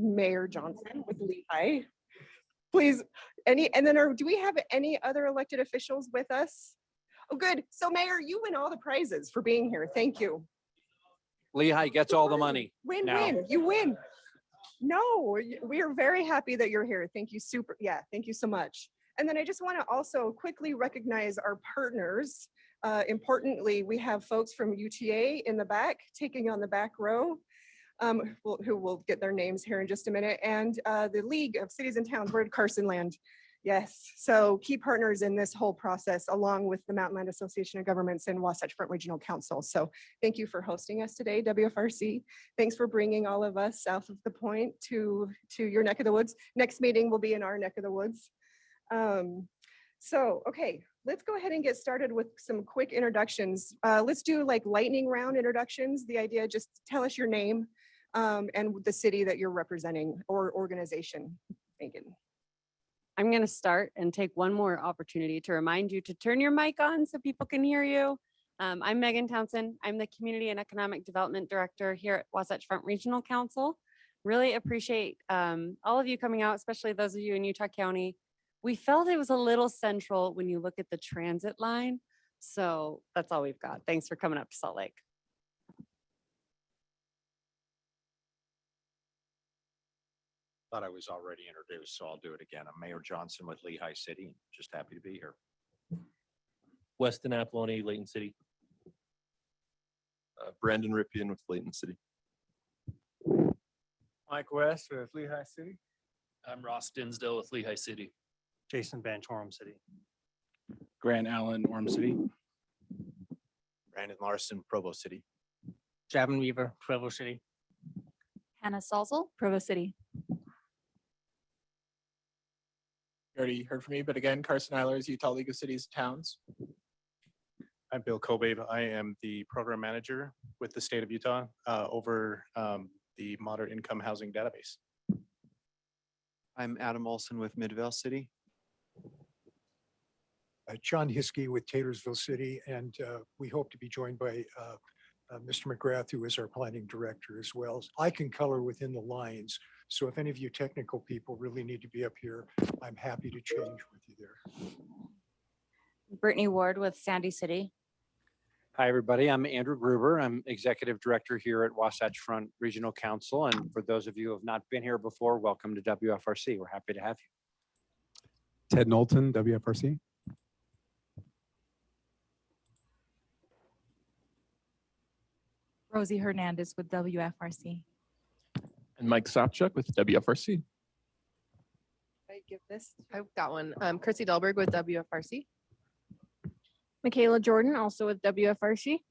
Mayor Johnson with Lehigh. Please, do we have any other elected officials with us? Oh, good. So Mayor, you win all the prizes for being here. Thank you. Lehigh gets all the money. Win, now. win, you win. No, we are very happy that you're here. Thank you thank you so much. And then I just want to also quickly recognize our partners. Importantly, we have folks from UTA in the back, taking on the back row, who will get their names here in just a minute, and the League of Cities and Towns. Where did Carson land? Yes, so key partners in this whole process, along with the Mountain Land Association of Governments and Wasatch Front Regional Council. So thank you for hosting us today, WFRC. Thanks for bringing all of us south of the point to your neck of the woods. Next meeting will be in our neck of the woods. Okay, let's go ahead and get started with some quick introductions. Let's do like lightning round introductions. The idea, just tell us your name and the city that you're representing or organization. Megan. I'm going to start and take one more opportunity to remind you to turn your mic on so people can hear you. I'm Megan Townsend. I'm the Community and Economic Development Director here at Wasatch Front Regional Council. Really appreciate all of you coming out, especially those of you in Utah County. We felt it was a little central when you look at the transit line. So that's all we've got. Thanks for coming up to Salt Lake. Thought I was already introduced, so I'll do it again. I'm Mayor Johnson with Lehigh City. Just happy to be here. Weston Apolloni, Layton City. Brandon Ripien with Layton City. Mike West with Lehigh City. I'm Ross Dinsdale with Lehigh City. Jason Bench, Orem City. Grant Allen, Orem City. Brandon Larson, Provo City. Javin Weaver, Provo City. Hannah Salzel, Provo City. You already heard from me, but again, Carson Eilers, Utah League of Cities and Towns. I'm Bill Kobabe. I am the program manager with the state of Utah over the moderate income housing database. I'm Adam Olson with Midvale City. John Hiskey with Taylorsville City, and we hope to be joined by Mr. McGrath, who is our planning director as well. I can color within the lines, so if any of you technical people really need to be up here, I'm happy to change with you there. Brittany Ward with Sandy City. Hi, everybody. I'm Andrew Gruber. I'm Executive Director here at Wasatch Front Regional Council. And for those of you who have not been here before, welcome to WFRC. We're happy to have you. Ted Knowlton, WFRC. Rosie Hernandez with WFRC. And Mike Sopchuk with WFRC. I give this. I've got one. Chrissy Dahlberg with WFRC. Michaela Jordan, also with WFRC.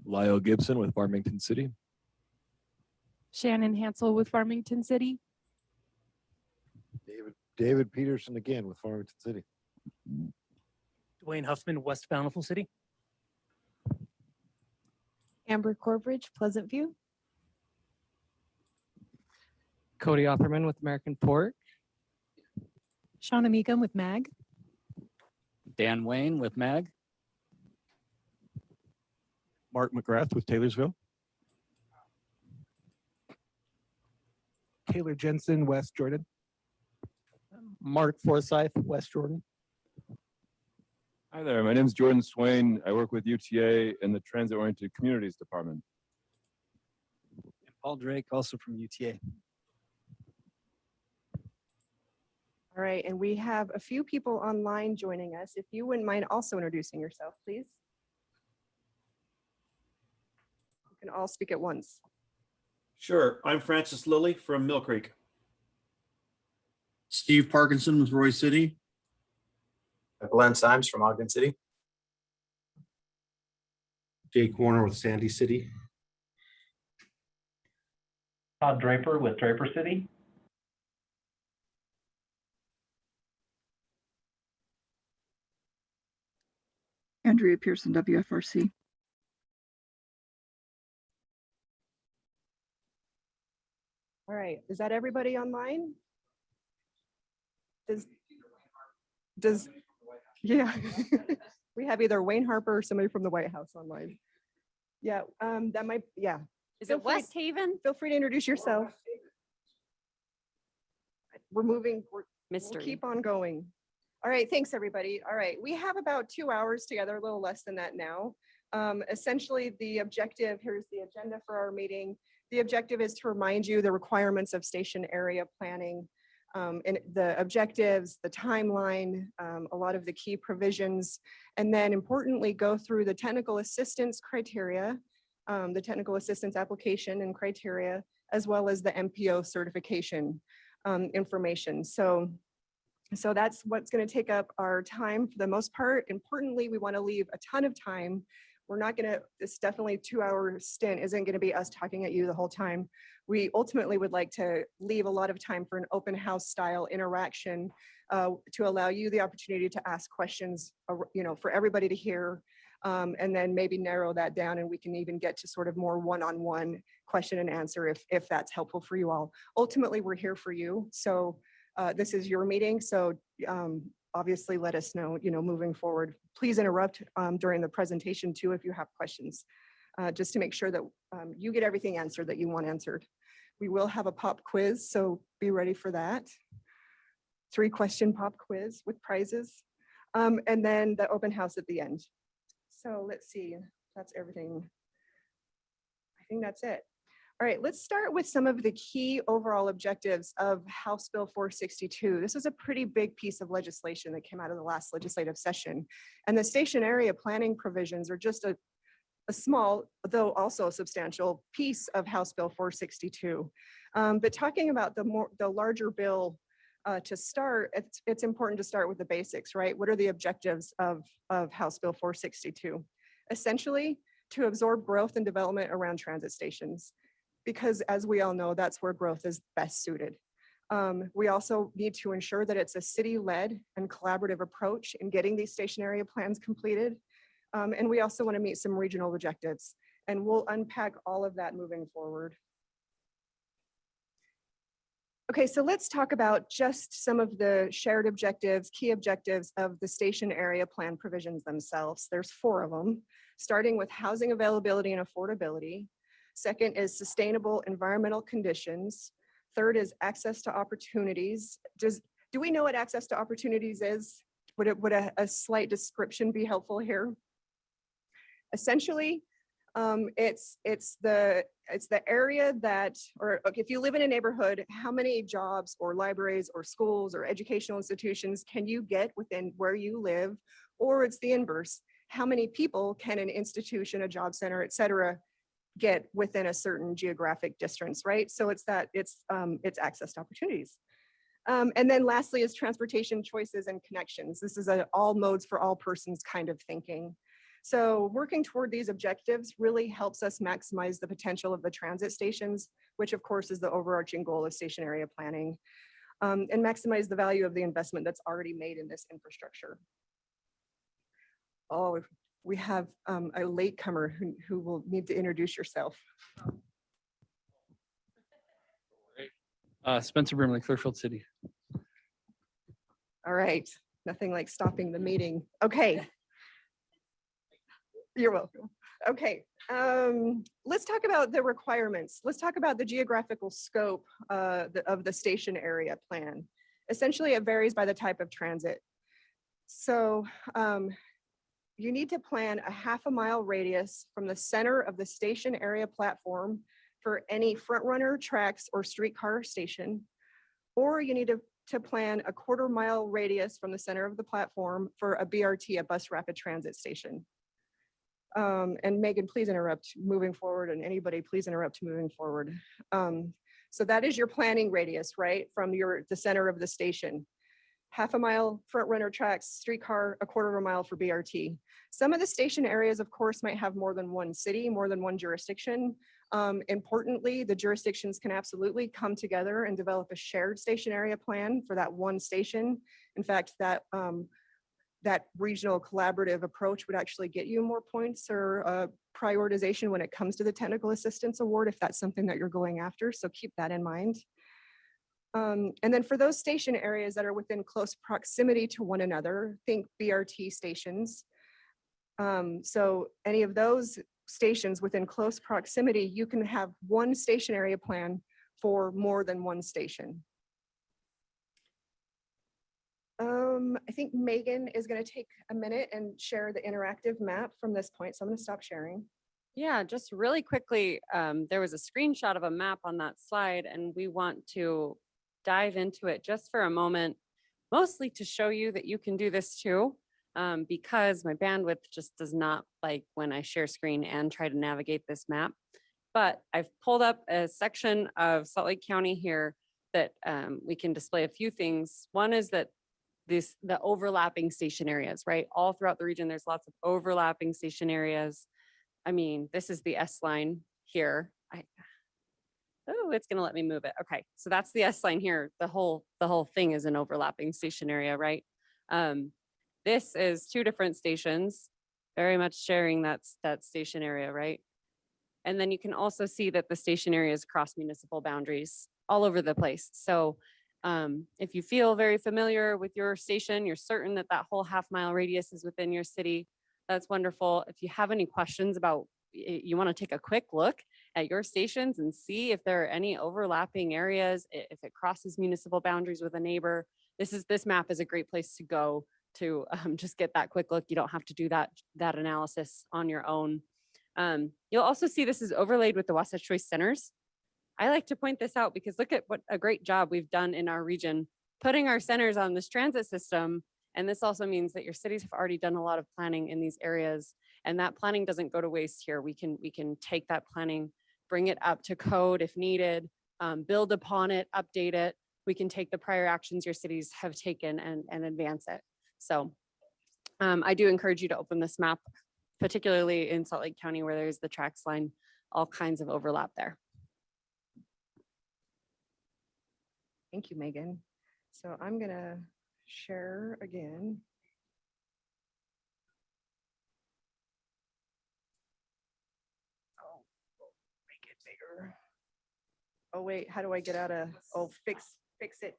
Lyle Gibson with Farmington City. Shannon Hansel with Farmington City. David Peterson again with Farmington City. Dwayne Huffman, West Bountiful City. Amber Corbridge, Pleasant View. Cody Opperman with American Pork. Shauna Meekum with MAG. Dan Wayne with MAG. Mark McGrath with Taylorsville. Taylor Jensen, West Jordan. Mark Forsyth, West Jordan. Hi there, my name is Jordan Swain. I work with UTA in the Transit Oriented Communities Department. And Paul Drake, also from UTA. All right, and we have a few people online joining us. If you wouldn't mind also introducing yourself, please. You can all speak at once. Sure, I'm Francis Lilly from Mill Creek. Steve Parkinson with Roy City. Glenn Symes from Ogden City. Jake Warner with Sandy City. Todd Draper with Draper City. Andrea Pearson, WFRC. All right, is that everybody online? Yeah, we have either Wayne Harper or somebody from the White House online. Yeah, that might, yeah. Is it West Haven? Feel free to introduce yourself. we're moving, we'll Mystery. keep on going. All right, thanks, everybody. All right, we have about 2 hours together, a little less than that now. Essentially, the objective, here's the agenda for our meeting. The objective is to remind you the requirements of station area planning, and the objectives, the timeline, a lot of the key provisions, and then importantly, go through the technical assistance criteria, the technical assistance application and criteria, as well as the MPO certification information. So that's what's going to take up our time for the most part. Importantly, we want to leave a ton of time. We're not going to, this definitely 2-hour stint isn't going to be us talking at you the whole time. We ultimately would like to leave a lot of time for an open house style interaction to allow you the opportunity to ask questions, for everybody to hear, and then maybe narrow that down, and we can even get to sort of more one-on-one question and answer if that's helpful for you all. Ultimately, we're here for you. So this is your meeting. So obviously let us know, moving forward. Please interrupt during the presentation too if you have questions, just to make sure that you get everything answered that you want answered. We will have a pop quiz, so be ready for that. 3-question pop quiz with prizes, and then the open house at the end. So let's see, that's everything. I think that's it. All right, let's start with some of the key overall objectives of House Bill 462. This is a pretty big piece of legislation that came out of the last legislative session. And the station area planning provisions are just a small, though also a substantial piece of House Bill 462. But talking about the larger bill to start, it's important to start with the basics, right? What are the objectives of House Bill 462? Essentially, to absorb growth and development around transit stations, because as we all know, that's where growth is best suited. We also need to ensure that it's a city-led and collaborative approach in getting these station area plans completed. And we also want to meet some regional objectives, and we'll unpack all of that moving forward. Okay, so let's talk about just some of the shared objectives, key objectives of the station area plan provisions themselves. There's 4 of them, starting with housing availability and affordability. Second is sustainable environmental conditions. Third is access to opportunities. Do we know what access to opportunities is? Would a slight description be helpful here? Essentially, it's the area that, or if you live in a neighborhood, how many jobs or libraries or schools or educational institutions can you get within where you live? Or it's the inverse. How many people can an institution, a job center, et cetera, get within a certain geographic distance, right? So it's access to opportunities. And then lastly is transportation choices and connections. This is an all modes for all persons kind of thinking. So working toward these objectives really helps us maximize the potential of the transit stations, which of course is the overarching goal of station area planning, and maximize the value of the investment that's already made in this infrastructure. Oh, we have a latecomer who will need to introduce yourself. Spencer Brimley, Clearfield City. All right, nothing like stopping the meeting. Okay. You're welcome. Okay, let's talk about the requirements. Let's talk about the geographical scope of the station area plan. Essentially, it varies by the type of transit. So you need to plan a half-a-mile radius from the center of the station area platform for any front runner, tracks, or streetcar station, or you need to plan a quarter-mile radius from the center of the platform for a BRT, a bus rapid transit station. And Megan, please interrupt moving forward, and anybody please interrupt moving forward. So that is your planning radius, right? From the center of the station. Half a mile front runner tracks, streetcar, a quarter of a mile for BRT. Some of the station areas, of course, might have more than one city, more than one jurisdiction. Importantly, the jurisdictions can absolutely come together and develop a shared station area plan for that one station. In fact, that regional collaborative approach would actually get you more points or prioritization when it comes to the technical assistance award, if that's something that you're going after. So keep that in mind. And then for those station areas that are within close proximity to one another, think BRT stations. So any of those stations within close proximity, you can have one station area plan for more than one station. I think Megan is going to take a minute and share the interactive map from this point. So I'm going to stop sharing. Yeah, just really quickly, there was a screenshot of a map on that slide, and we want to dive into it just for a moment, mostly to show you that you can do this too, because my bandwidth just does not like when I share screen and try to navigate this map. But I've pulled up a section of Salt Lake County here that we can display a few things. One is that the overlapping station areas, right? All throughout the region, there's lots of overlapping station areas. I mean, this is the S line here. Oh, it's gonna let me move it. Okay, so that's the S line here. The whole thing is an overlapping station area, right? This is two different stations, very much sharing that station area, right? And then you can also see that the station areas cross municipal boundaries all over the place. So if you feel very familiar with your station, you're certain that that whole half-mile radius is within your city, that's wonderful. If you have any questions about, you want to take a quick look at your stations and see if there are any overlapping areas, if it crosses municipal boundaries with a neighbor, this map is a great place to go to just get that quick look. You don't have to do that analysis on your own. You'll also see this is overlaid with the Wasatch Choice Centers. I like to point this out because look at what a great job we've done in our region, putting our centers on this transit system. And this also means that your cities have already done a lot of planning in these areas, and that planning doesn't go to waste here. We can take that planning, bring it up to code if needed, build upon it, update it. We can take the prior actions your cities have taken and advance it. So I do encourage you to open this map, particularly in Salt Lake County where there's the tracks line, all kinds of overlap there. Thank you, Megan. So I'm going to share again. Oh, make it bigger. Oh, wait, how do I get out of, fix it.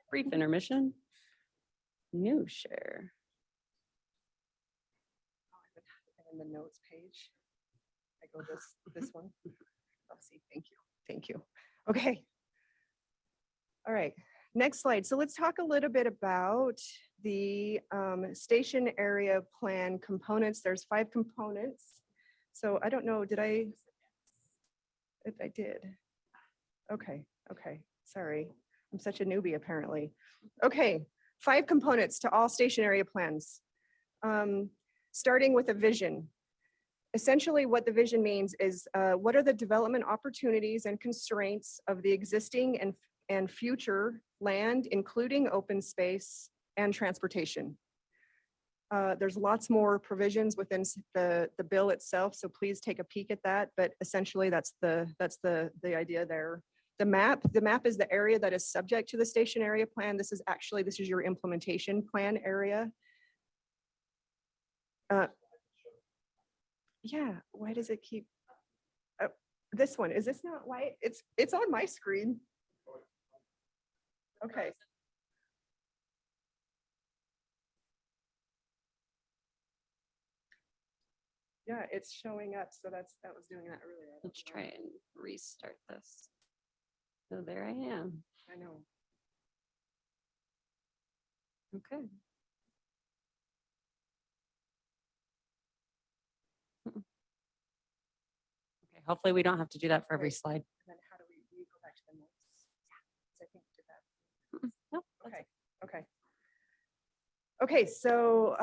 Brief intermission. New share. In the notes page. I go this one. Let's see, thank you. Okay. All right, next slide. So let's talk a little bit about the station area plan components. There's 5 components. So I don't know, if I did. Okay, sorry. I'm such a newbie apparently. Okay, 5 components to all station area plans. Starting with a vision. Essentially what the vision means is what are the development opportunities and constraints of the existing and future land, including open space and transportation. There's lots more provisions within the bill itself, so please take a peek at that. But essentially, that's the idea there. The map is the area that is subject to the station area plan. This is your implementation plan area. Yeah, why does it keep? This one, is this not why? It's on my screen. Okay. Yeah, it's showing up. So that was doing that earlier. Let's try and restart this. So there I am. I know. Okay. Okay, hopefully we don't have to do that for every slide. And then how do we go back to the notes? Yeah, I think we did that. No, Okay, so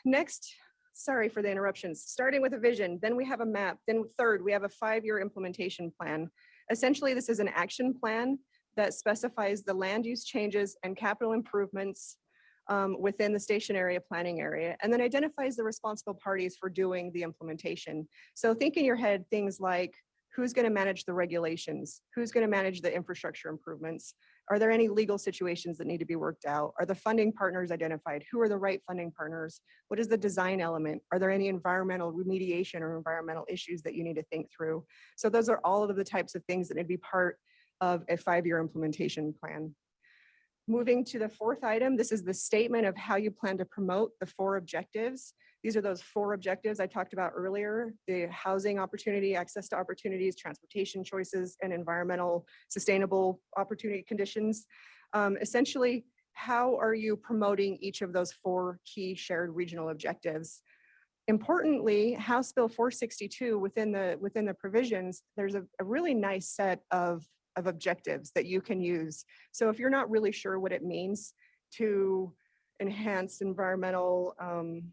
next, sorry for the interruptions, starting with a vision, then we have a map, then third, we have a 5-year implementation plan. Essentially, this is an action plan that specifies the land use changes and capital improvements within the station area planning area, and then identifies the responsible parties for doing the implementation. So think in your head things like, who's going to manage the regulations? Who's going to manage the infrastructure improvements? Are there any legal situations that need to be worked out? Are the funding partners identified? Who are the right funding partners? What is the design element? Are there any environmental remediation or environmental issues that you need to think through? So those are all of the types of things that would be part of a 5-year implementation plan. Moving to the 4th item, this is the statement of how you plan to promote the 4 objectives. These are those 4 objectives I talked about earlier: the housing opportunity, access to opportunities, transportation choices, and environmental sustainable opportunity conditions. Essentially, how are you promoting each of those 4 key shared regional objectives? Importantly, House Bill 462 within the provisions, there's a really nice set of objectives that you can use. So if you're not really sure what it means to enhance environmental,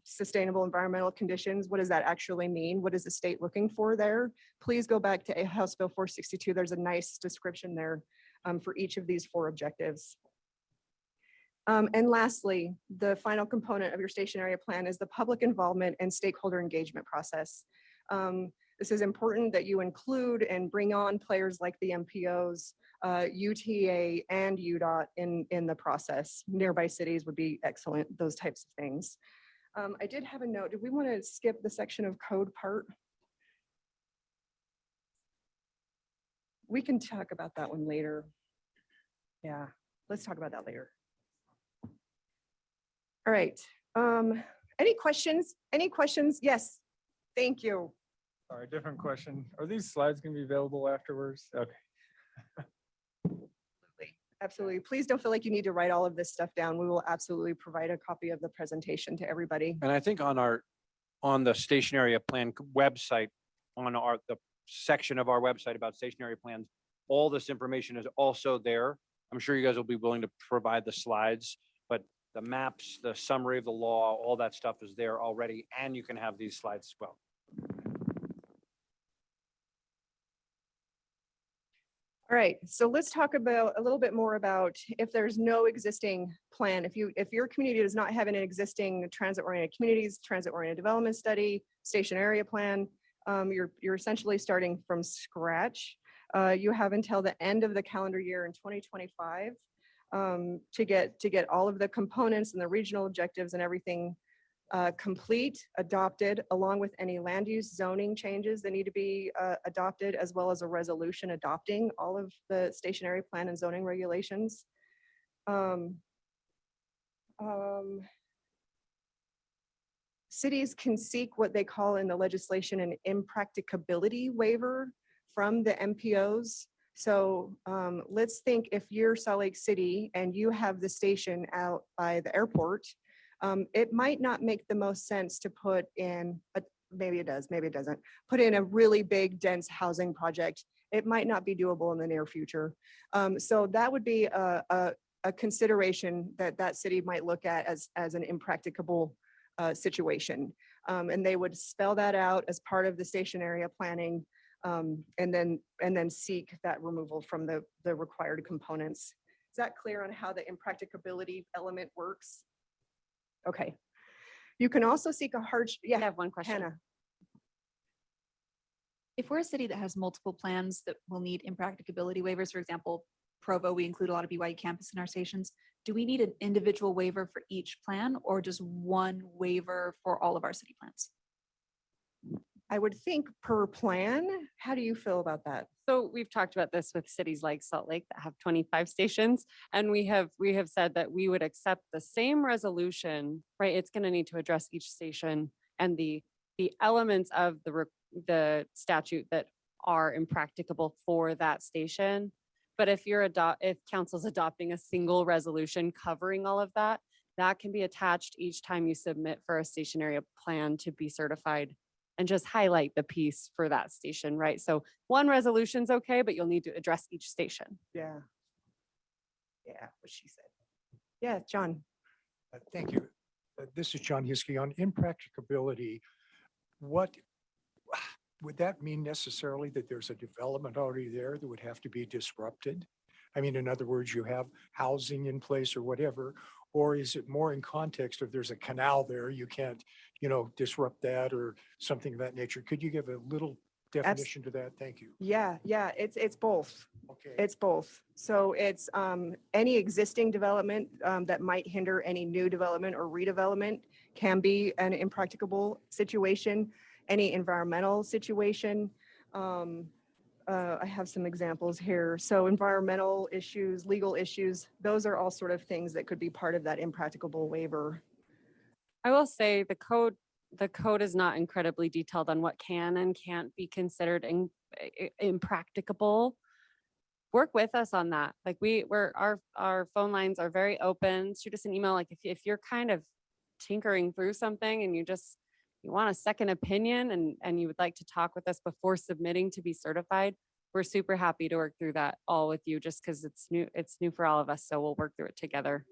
sustainable environmental conditions, what does that actually mean? What is the state looking for there? Please go back to House Bill 462. There's a nice description there for each of these 4 objectives. And lastly, the final component of your station area plan is the public involvement and stakeholder engagement process. This is important that you include and bring on players like the MPOs, UTA and UDOT in the process. Nearby cities would be excellent, those types of things. I did have a note. Did we want to skip the section of code part? We can talk about that one later. Yeah, let's talk about that later. All right. Any questions? Any questions? Yes. Thank you. All right, different question. Are these slides going to be available afterwards? Okay. Absolutely. Please don't feel like you need to write all of this stuff down. We will absolutely provide a copy of the presentation to everybody. And I think on the station area plan website, on the section of our website about station area plans, all this information is also there. I'm sure you guys will be willing to provide the slides, but the maps, the summary of the law, all that stuff is there already, and you can have these slides as well. All right, so let's talk about a little bit more about if there's no existing plan, if your community does not have an existing transit-oriented communities, transit-oriented development study, station area plan, you're essentially starting from scratch. You have until the end of the calendar year in 2025 to get all of the components and the regional objectives and everything complete, adopted, along with any land use zoning changes that need to be adopted, as well as a resolution adopting all of the stationary plan and zoning regulations. Cities can seek what they call in the legislation an impracticability waiver from the MPOs. So let's think if you're Salt Lake City and you have the station out by the airport, it might not make the most sense to put in, maybe it does, maybe it doesn't, put in a really big dense housing project. It might not be doable in the near future. So that would be a consideration that city might look at as an impracticable situation. And they would spell that out as part of the station area planning and then seek that removal from the required components. Is that clear on how the impracticability element works? Okay. You can also seek a hardship. Yeah, I have one question. Hannah. If we're a city that has multiple plans that will need impracticability waivers, for example, Provo, we include a lot of BYU campus in our stations. Do we need an individual waiver for each plan or just one waiver for all of our city plans? I would think per plan. How do you feel about that? So we've talked about this with cities like Salt Lake that have 25 stations, and we have said that we would accept the same resolution, right? It's going to need to address each station and the elements of the statute that are impracticable for that station. But if council's adopting a single resolution covering all of that, that can be attached each time you submit for a station area plan to be certified, and just highlight the piece for that station, right? So one resolution's okay, but you'll need to address each station. Yeah. Yeah, what she said. Yeah, John. Thank you. This is John Hiskey on impracticability. What would that mean necessarily that there's a development already there that would have to be disrupted? I mean, in other words, you have housing in place or whatever, or is it more in context of there's a canal there, you can't, disrupt that or something of that nature? Could you give a little definition to that? Thank you. Yeah, it's both. Okay. It's both. So it's any existing development that might hinder any new development or redevelopment can be an impracticable situation. Any environmental situation. I have some examples here. So environmental issues, legal issues, those are all sort of things that could be part of that impracticable waiver. I will say the code is not incredibly detailed on what can and can't be considered impracticable. work with us on that. Like our phone lines are very open. Shoot us an email. Like if you're kind of tinkering through something and you want a second opinion and you would like to talk with us before submitting to be certified, we're super happy to work through that all with you just because it's new for all of us. So we'll work through it together.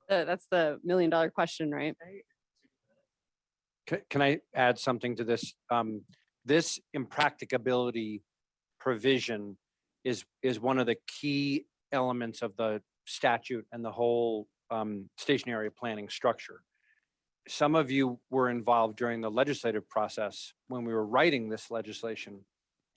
That's the $1 million question, right? Can I add something to this? This impracticability provision is one of the key elements of the statute and the whole station area planning structure. Some of you were involved during the legislative process when we were writing this legislation,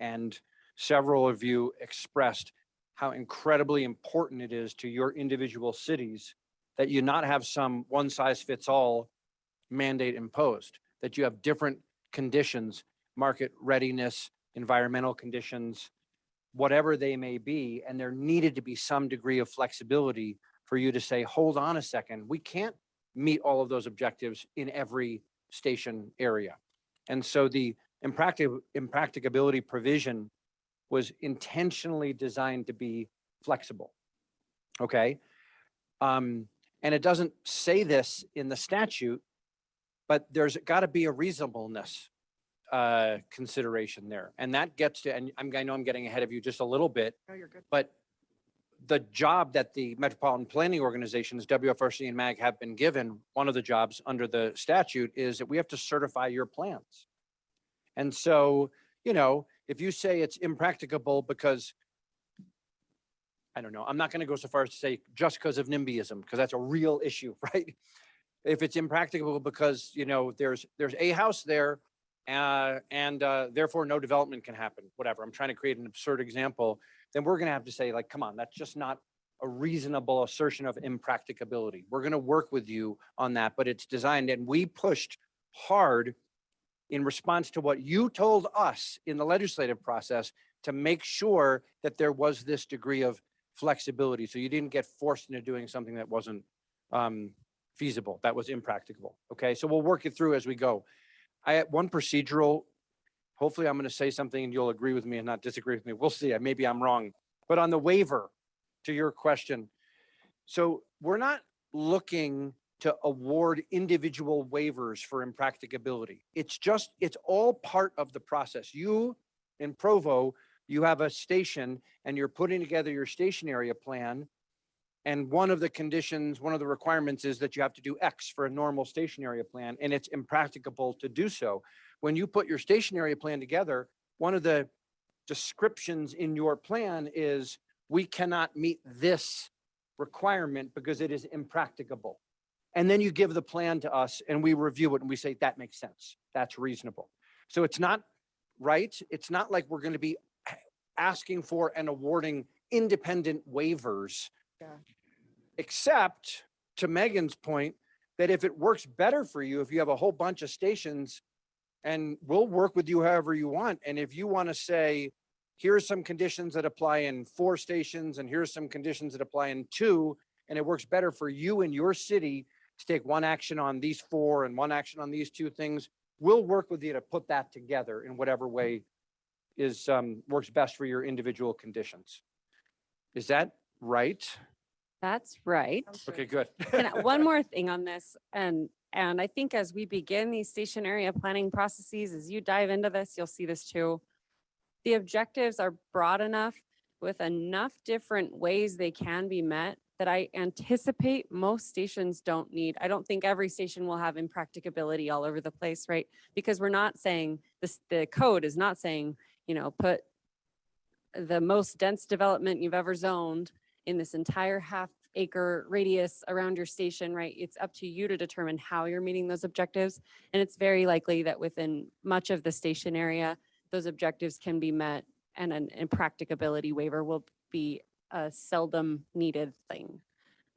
and several of you expressed how incredibly important it is to your individual cities that you not have some one size fits all mandate imposed, that you have different conditions, market readiness, environmental conditions, whatever they may be, and there needed to be some degree of flexibility for you to say, hold on a second, we can't meet all of those objectives in every station area. And so the impracticability provision was intentionally designed to be flexible. Okay. And it doesn't say this in the statute, but there's got to be a reasonableness consideration there. And that gets to, and I know I'm getting ahead of you just a little bit, No, you're good. but the job that the metropolitan planning organizations, WFRC and MAG, have been given, one of the jobs under the statute is that we have to certify your plans. And so, you know, if you say it's impracticable because, I don't know, I'm not going to go so far as to say just because of NIMBYism, because that's a real issue, right? If it's impracticable because, you know, there's a house there and therefore no development can happen, whatever. I'm trying to create an absurd example. Then we're going to have to say, like, come on, that's just not a reasonable assertion of impracticability. We're going to work with you on that, but it's designed, and we pushed hard in response to what you told us in the legislative process to make sure that there was this degree of flexibility. So you didn't get forced into doing something that wasn't feasible, that was impracticable. Okay, so we'll work it through as we go. I had one procedural. Hopefully I'm going to say something and you'll agree with me and not disagree with me. We'll see. Maybe I'm wrong. But on the waiver, to your question, so we're not looking to award individual waivers for impracticability. It's all part of the process. You in Provo, you have a station and you're putting together your station area plan. And one of the conditions, one of the requirements is that you have to do X for a normal station area plan, and it's impracticable to do so. When you put your station area plan together, one of the descriptions in your plan is we cannot meet this requirement because it is impracticable. And then you give the plan to us and we review it and we say, that makes sense. That's reasonable. So it's not right. It's not like we're going to be asking for and awarding independent waivers. Yeah. Except, to Megan's point, that if it works better for you, if you have a whole bunch of stations, and we'll work with you however you want. And if you want to say, here's some conditions that apply in 4 stations, and here's some conditions that apply in 2, and it works better for you and your city to take one action on these 4 and one action on these 2 things, we'll work with you to put that together in whatever way is works best for your individual conditions. Is that right? That's right. Okay, good. One more thing on this, and I think as we begin these station area planning processes, as you dive into this, you'll see this too. The objectives are broad enough with enough different ways they can be met that I anticipate most stations don't need. I don't think every station will have impracticability all over the place, right? Because we're not saying this, the code is not saying, you know, put the most dense development you've ever zoned in this entire half-acre radius around your station, right? It's up to you to determine how you're meeting those objectives. And it's very likely that within much of the station area, those objectives can be met and an impracticability waiver will be a seldom needed thing.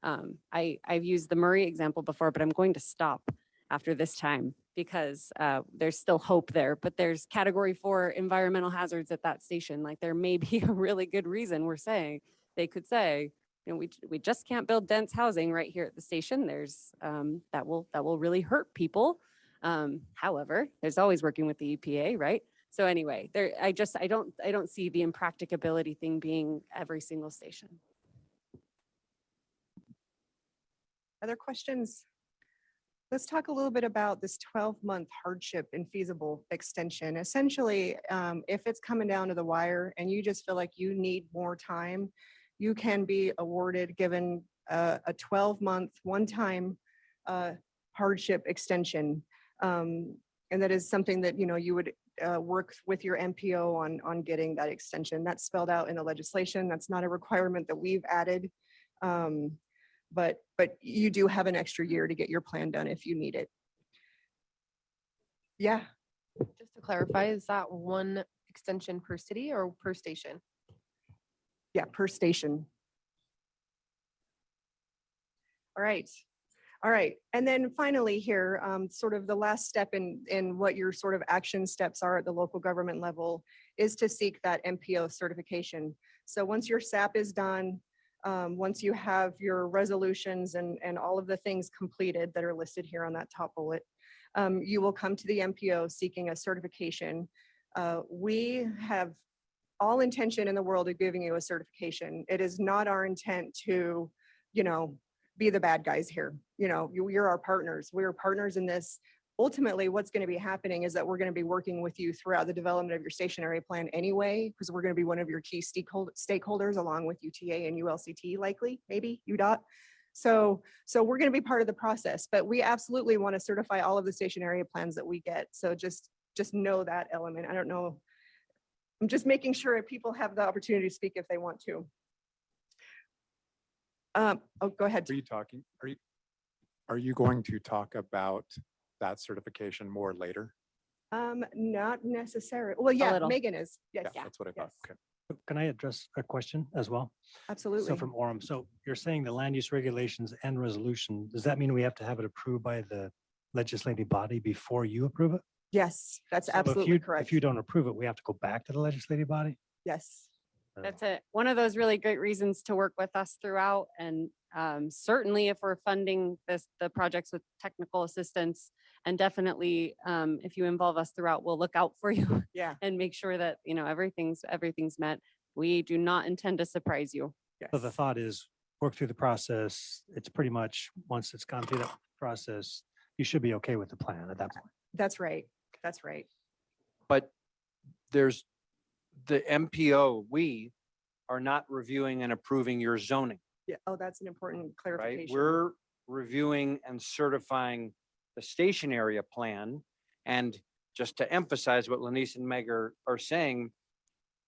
I've used the Murray example before, but I'm going to stop after this time because there's still hope there, but there's category 4 environmental hazards at that station. Like there may be a really good reason we're saying, they could say, you know, we just can't build dense housing right here at the station. There's that will really hurt people. However, there's always working with the EPA, right? So anyway, there, I don't see the impracticability thing being every single station. Other questions? Let's talk a little bit about this 12-month hardship and feasible extension. Essentially, if it's coming down to the wire and you just feel like you need more time, you can be awarded, given a 12-month one-time hardship extension. And that is something that, you know, you would work with your MPO on getting that extension. That's spelled out in the legislation. That's not a requirement that we've added. But you do have an extra year to get your plan done if you need it. Yeah, Just to clarify, is that one extension per city or per station? yeah, per station. All right. All right. And then finally here, sort of the last step in what your sort of action steps are at the local government level is to seek that MPO certification. So once your SAP is done, once you have your resolutions and all of the things completed that are listed here on that top bullet, you will come to the MPO seeking a certification. We have all intention in the world of giving you a certification. It is not our intent to, you know, be the bad guys here. You know, you're our partners. We're partners in this. Ultimately, what's going to be happening is that we're going to be working with you throughout the development of your stationary plan anyway, because we're going to be one of your key stakeholders along with UTA and ULCT, likely, maybe UDOT. So we're going to be part of the process, but we absolutely want to certify all of the stationary plans that we get. So just know that element. I don't know. I'm just making sure people have the opportunity to speak if they want to. Oh, go ahead. Are you going to talk about that certification more later? Not necessarily. Well, yeah, little. Megan is. Yes. Yeah, that's what I thought. Yes. Okay. Can I address a question as well? Absolutely. So from Orem, so you're saying the land use regulations and resolution, does that mean we have to have it approved by the legislative body before you approve it? Yes, that's So absolutely correct. If you don't approve it, we have to go back to the legislative body? Yes. That's one of those really great reasons to work with us throughout. And certainly if we're funding the projects with technical assistance, and definitely if you involve us throughout, we'll look out for you Yeah. and make sure that, you know, everything's met. We do not intend to surprise you. So the thought is work through the process. It's pretty much, once it's gone through that process, you should be okay with the plan at that point. That's right. That's right. But there's the MPO, we are not reviewing and approving your zoning, Yeah. Oh, that's an important right? clarification. We're reviewing and certifying the station area plan. And just to emphasize what Lanice and Meg are saying,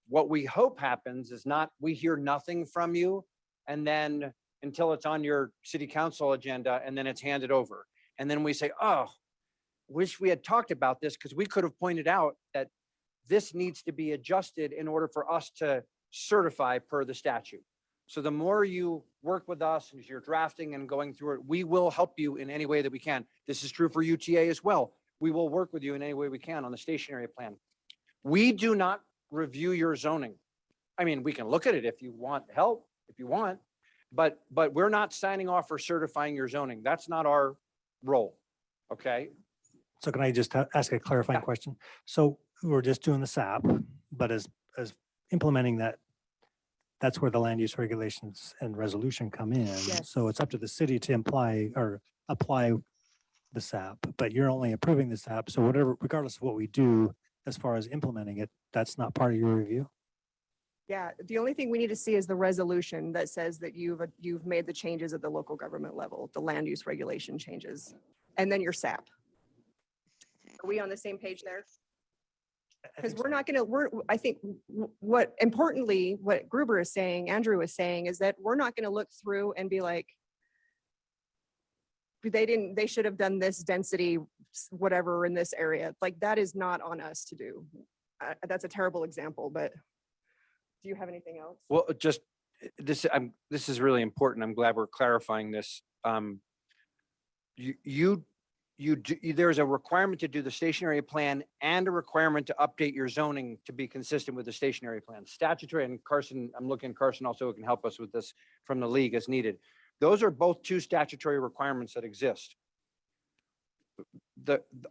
what we hope happens is not, we hear nothing from you and then until it's on your city council agenda and then it's handed over. And then we say, oh, wish we had talked about this because we could have pointed out that this needs to be adjusted in order for us to certify per the statute. So the more you work with us as you're drafting and going through it, we will help you in any way that we can. This is true for UTA as well. We will work with you in any way we can on the stationary plan. We do not review your zoning. I mean, we can look at it if you want help, if you want, but we're not signing off or certifying your zoning. That's not our role. Okay. So can I just ask a clarifying question? So we're just doing the SAP, but as implementing that, that's where the land use regulations and resolution come in. Yes. So it's up to the city to apply the SAP, but you're only approving the SAP. So whatever, regardless of what we do, as far as implementing it, that's not part of your review? Yeah. The only thing we need to see is the resolution that says that you've made the changes at the local government level, the land use regulation changes, and then your SAP. Are we on the same page there? Because we're not going to, I think what Gruber is saying, Andrew is saying, is that we're not going to look through and be like, they should have done this density, whatever in this area. Like that is not on us to do. That's a terrible example, but do you have anything else? Well, just this is really important. I'm glad we're clarifying this. There's a requirement to do the stationary plan and a requirement to update your zoning to be consistent with the stationary plan. Statutory, and Carson, I'm looking at Carson also who can help us with this from the league as needed. Those are both two statutory requirements that exist.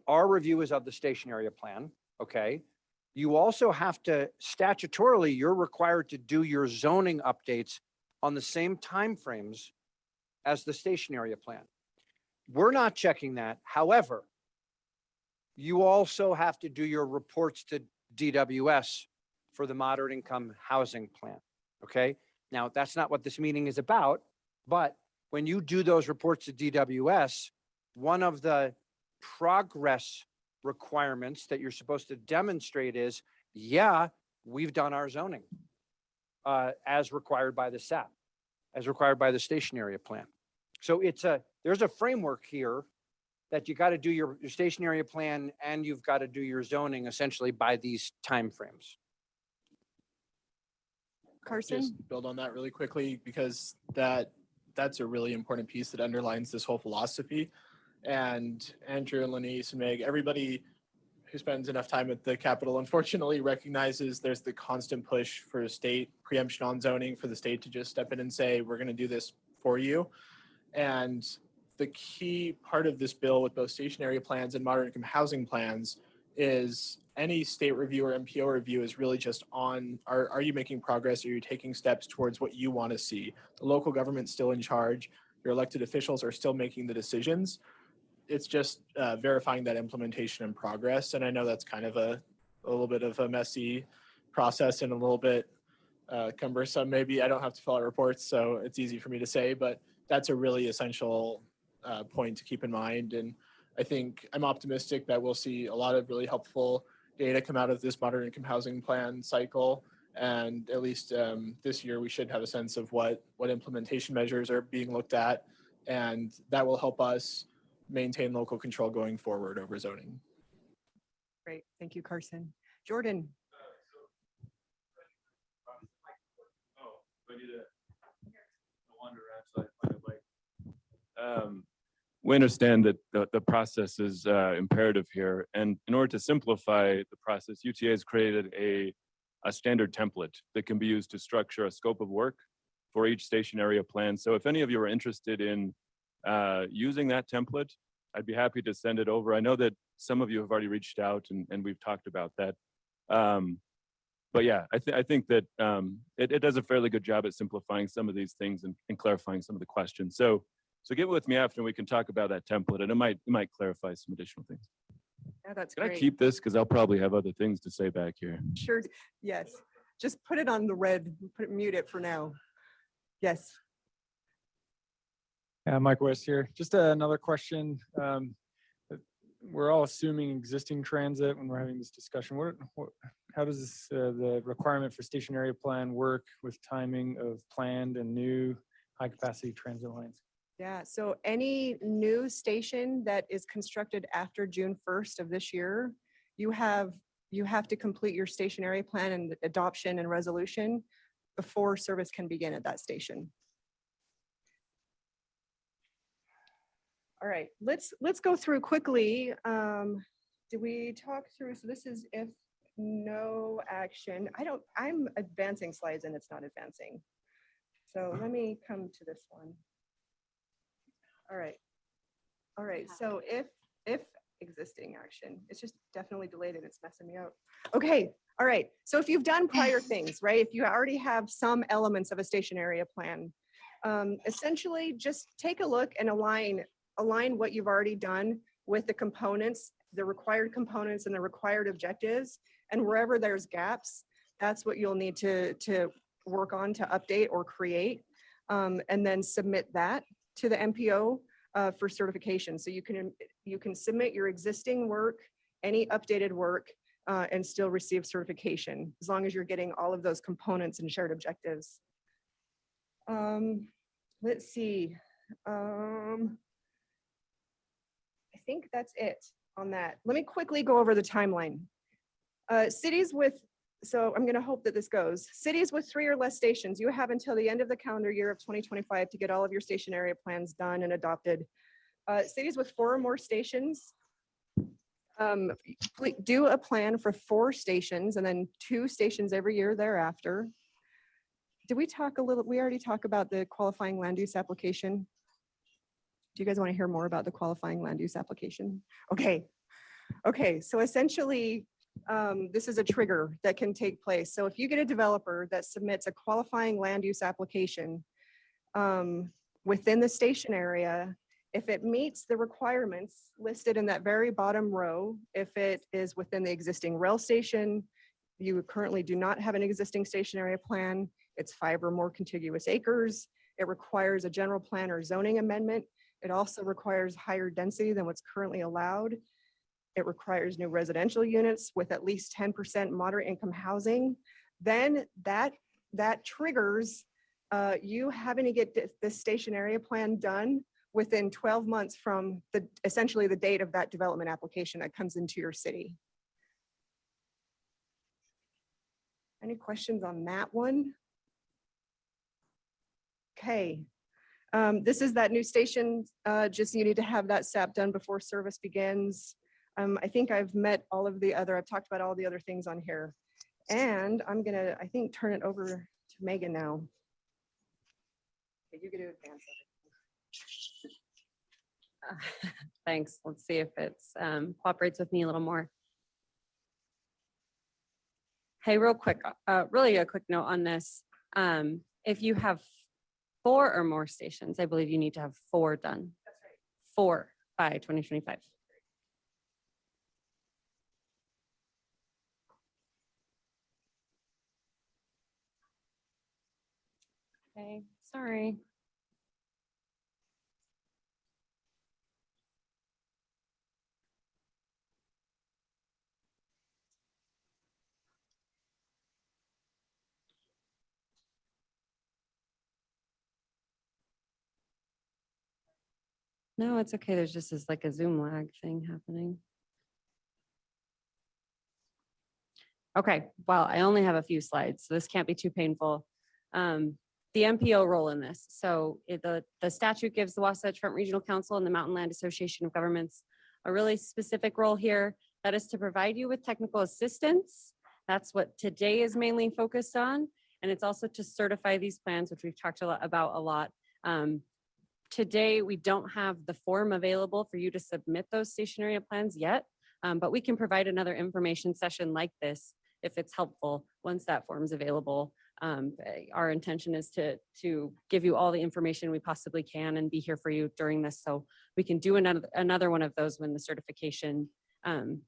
Our review is of the stationary plan, okay? you also have to, statutorily, you're required to do your zoning updates on the same timeframes as the station area plan. We're not checking that. However, you also have to do your reports to DWS for the moderate income housing plan, okay? Now, that's not what this meeting is about, but when you do those reports to DWS, one of the progress requirements that you're supposed to demonstrate is, yeah, we've done our zoning as required by the SAP, as required by the station area plan. So there's a framework here that you got to do your station area plan and you've got to do your zoning essentially by these timeframes. Carson? Just build on that really quickly because that's a really important piece that underlines this whole philosophy. And Andrew and Lenise and Meg, everybody who spends enough time at the Capitol unfortunately recognizes there's the constant push for state preemption on zoning, for the state to just step in and say, we're going to do this for you. And the key part of this bill with both station area plans and moderate income housing plans is any state review or MPO review is really just on, are you making progress? Are you taking steps towards what you want to see? The local government's still in charge. Your elected officials are still making the decisions. It's just verifying that implementation and progress. And I know that's kind of a little bit of a messy process and a little bit cumbersome. Maybe I don't have to fill out reports, so it's easy for me to say, but that's a really essential point to keep in mind. And I think I'm optimistic that we'll see a lot of really helpful data come out of this moderate income housing plan cycle. And at least this year, we should have a sense of what implementation measures are being looked at. And that will help us maintain local control going forward over zoning. Great. Thank you, Carson. Jordan? We understand that the process is imperative here. And in order to simplify the process, UTA has created a standard template that can be used to structure a scope of work for each station area plan. So if any of you are interested in using that template, I'd be happy to send it over. I know that some of you have already reached out and we've talked about that. But yeah, I think that it does a fairly good job at simplifying some of these things and clarifying some of the questions. So get with me after and we can talk about that template and it might clarify some additional things. Yeah, that's Can great. I keep this? Because I'll probably have other things to say back here. Sure. Yes. Just put it on the red, mute it for now. Yes. Mike West here. Just another question. We're all assuming existing transit when we're having this discussion. How does this, the requirement for station area plan work with timing of planned and new high capacity transit lines? Yeah, so any new station that is constructed after June 1st of this year, you have to complete your station area plan and adoption and resolution before service can begin at that station. All right, let's go through quickly. Did we talk through? So this is if no action. I'm advancing slides and it's not advancing. So let me come to this one. All right. So if existing action, it's just definitely delayed and it's messing me up. Okay. All right. So if you've done prior things, right? If you already have some elements of a station area plan, essentially just take a look and align what you've already done with the components, the required components and the required objectives. And wherever there's gaps, that's what you'll need to work on to update or create, and then submit that to the MPO for certification. So you can submit your existing work, any updated work, and still receive certification as long as you're getting all of those components and shared objectives. Let's see. I think that's it on that. Let me quickly go over the timeline. So I'm going to hope that this goes. Cities with 3 or less stations, you have until the end of the calendar year of 2025 to get all of your station area plans done and adopted. Cities with 4 or more stations, do a plan for 4 stations and then 2 stations every year thereafter. Did we talk we already talked about the qualifying land use application? Do you guys want to hear more about the qualifying land use application? Okay, so essentially this is a trigger that can take place. So if you get a developer that submits a qualifying land use application within the station area, if it meets the requirements listed in that very bottom row, if it is within the existing rail station, you currently do not have an existing station area plan, it's 5 or more contiguous acres, it requires a general plan or zoning amendment. It also requires higher density than what's currently allowed. It requires new residential units with at least 10% moderate income housing. Then that triggers you having to get this station area plan done within 12 months from essentially the date of that development application that comes into your city. Any questions on that one? Okay. This is that new station. Just you need to have that SAP done before service begins. I think I've talked about all the other things on here. And I'm gonna, I think, turn it over to Megan now. Okay, you get to advance it. Thanks. Let's see if it's cooperates with me a little more. Hey, real quick, really a quick note on this. If you have 4 or more stations, I believe you need to have 4 done. That's right. 4 by 2025. Okay, sorry. No, it's okay. There's just this like a Zoom lag thing happening. Okay, well, I only have a few slides, so this can't be too painful. The MPO role in this. So the statute gives the Wasatch Front Regional Council and the Mountain Land Association of Governments a really specific role here. That is to provide you with technical assistance. That's what today is mainly focused on. And it's also to certify these plans, which we've talked about a lot. Today, we don't have the form available for you to submit those station area plans yet, but we can provide another information session like this if it's helpful once that form is available. Our intention is to give you all the information we possibly can and be here for you during this, so we can do another one of those when the certification,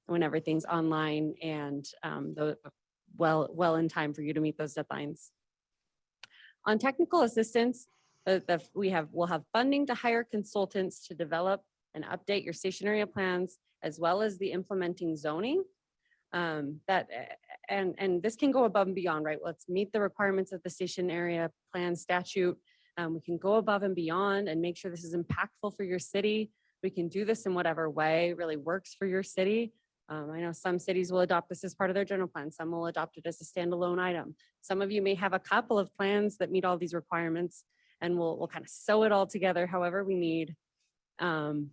when everything's online and well in time for you to meet those deadlines. On technical assistance, we'll have funding to hire consultants to develop and update your station area plans, as well as the implementing zoning. And this can go above and beyond, right? Let's meet the requirements of the station area plan statute. We can go above and beyond and make sure this is impactful for your city. We can do this in whatever way really works for your city. I know some cities will adopt this as part of their general plan. Some will adopt it as a standalone item. Some of you may have a couple of plans that meet all these requirements, and we'll kind of sew it all together however we need and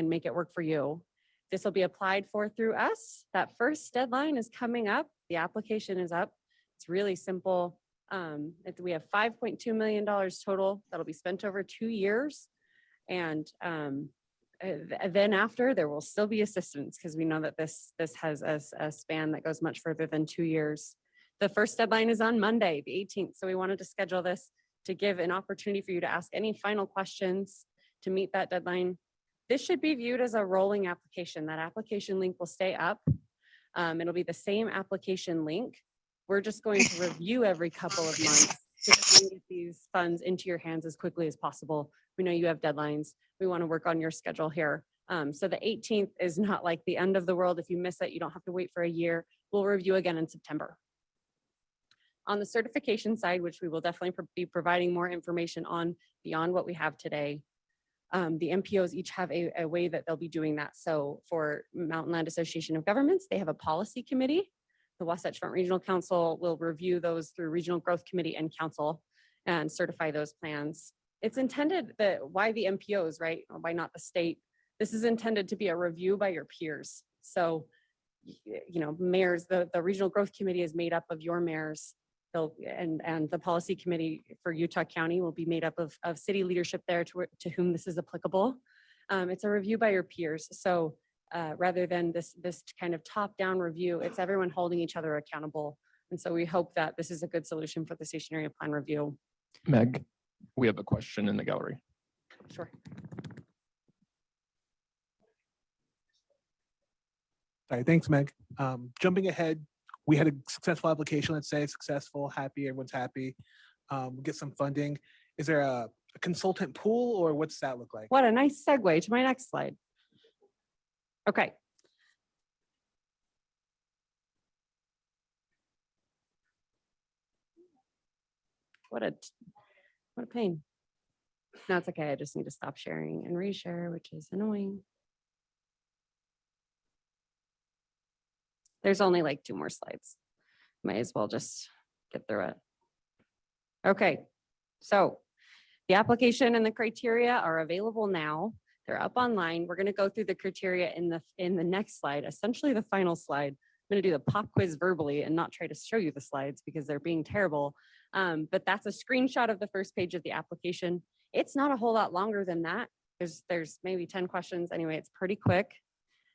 make it work for you. This will be applied for through us. That first deadline is coming up. The application is up. It's really simple. We have $5.2 million total that'll be spent over 2 years. And then after, there will still be assistance because we know that this has a span that goes much further than 2 years. The first deadline is on Monday, the 18th. So we wanted to schedule this to give an opportunity for you to ask any final questions to meet that deadline. This should be viewed as a rolling application. That application link will stay up. It'll be the same application link. We're just going to review every couple of months to try and get these funds into your hands as quickly as possible. We know you have deadlines. We want to work on your schedule here. So the 18th is not like the end of the world. If you miss it, you don't have to wait for a year. We'll review again in September. On the certification side, which we will definitely be providing more information on beyond what we have today, the MPOs each have a way that they'll be doing that. So for Mountain Land Association of Governments, they have a policy committee. The Wasatch Front Regional Council will review those through Regional Growth Committee and Council and certify those plans. It's intended that why the MPOs, right? Why not the state? This is intended to be a review by your peers. So, you know, mayors, the Regional Growth Committee is made up of your mayors. And the policy committee for Utah County will be made up of city leadership there to whom this is applicable. It's a review by your peers. So rather than this kind of top-down review. It's everyone holding each other accountable. And so we hope that this is a good solution for the station area plan review. Meg, we have a question in the gallery. Sure. All right, thanks, Meg. Jumping ahead, we had a successful application, let's say successful, happy, everyone's happy. Get some funding. Is there a consultant pool or what's that look like? What a nice segue to my next slide. Okay. What a pain. No, it's okay. I just need to stop sharing and reshare, which is annoying. There's only like 2 more slides. Might as well just get through it. Okay, so the application and the criteria are available now. They're up online. We're going to go through the criteria in the next slide, essentially the final slide. I'm going to do the pop quiz verbally and not try to show you the slides because they're being terrible. But that's a screenshot of the first page of the application. It's not a whole lot longer than that. There's maybe 10 questions. Anyway, it's pretty quick.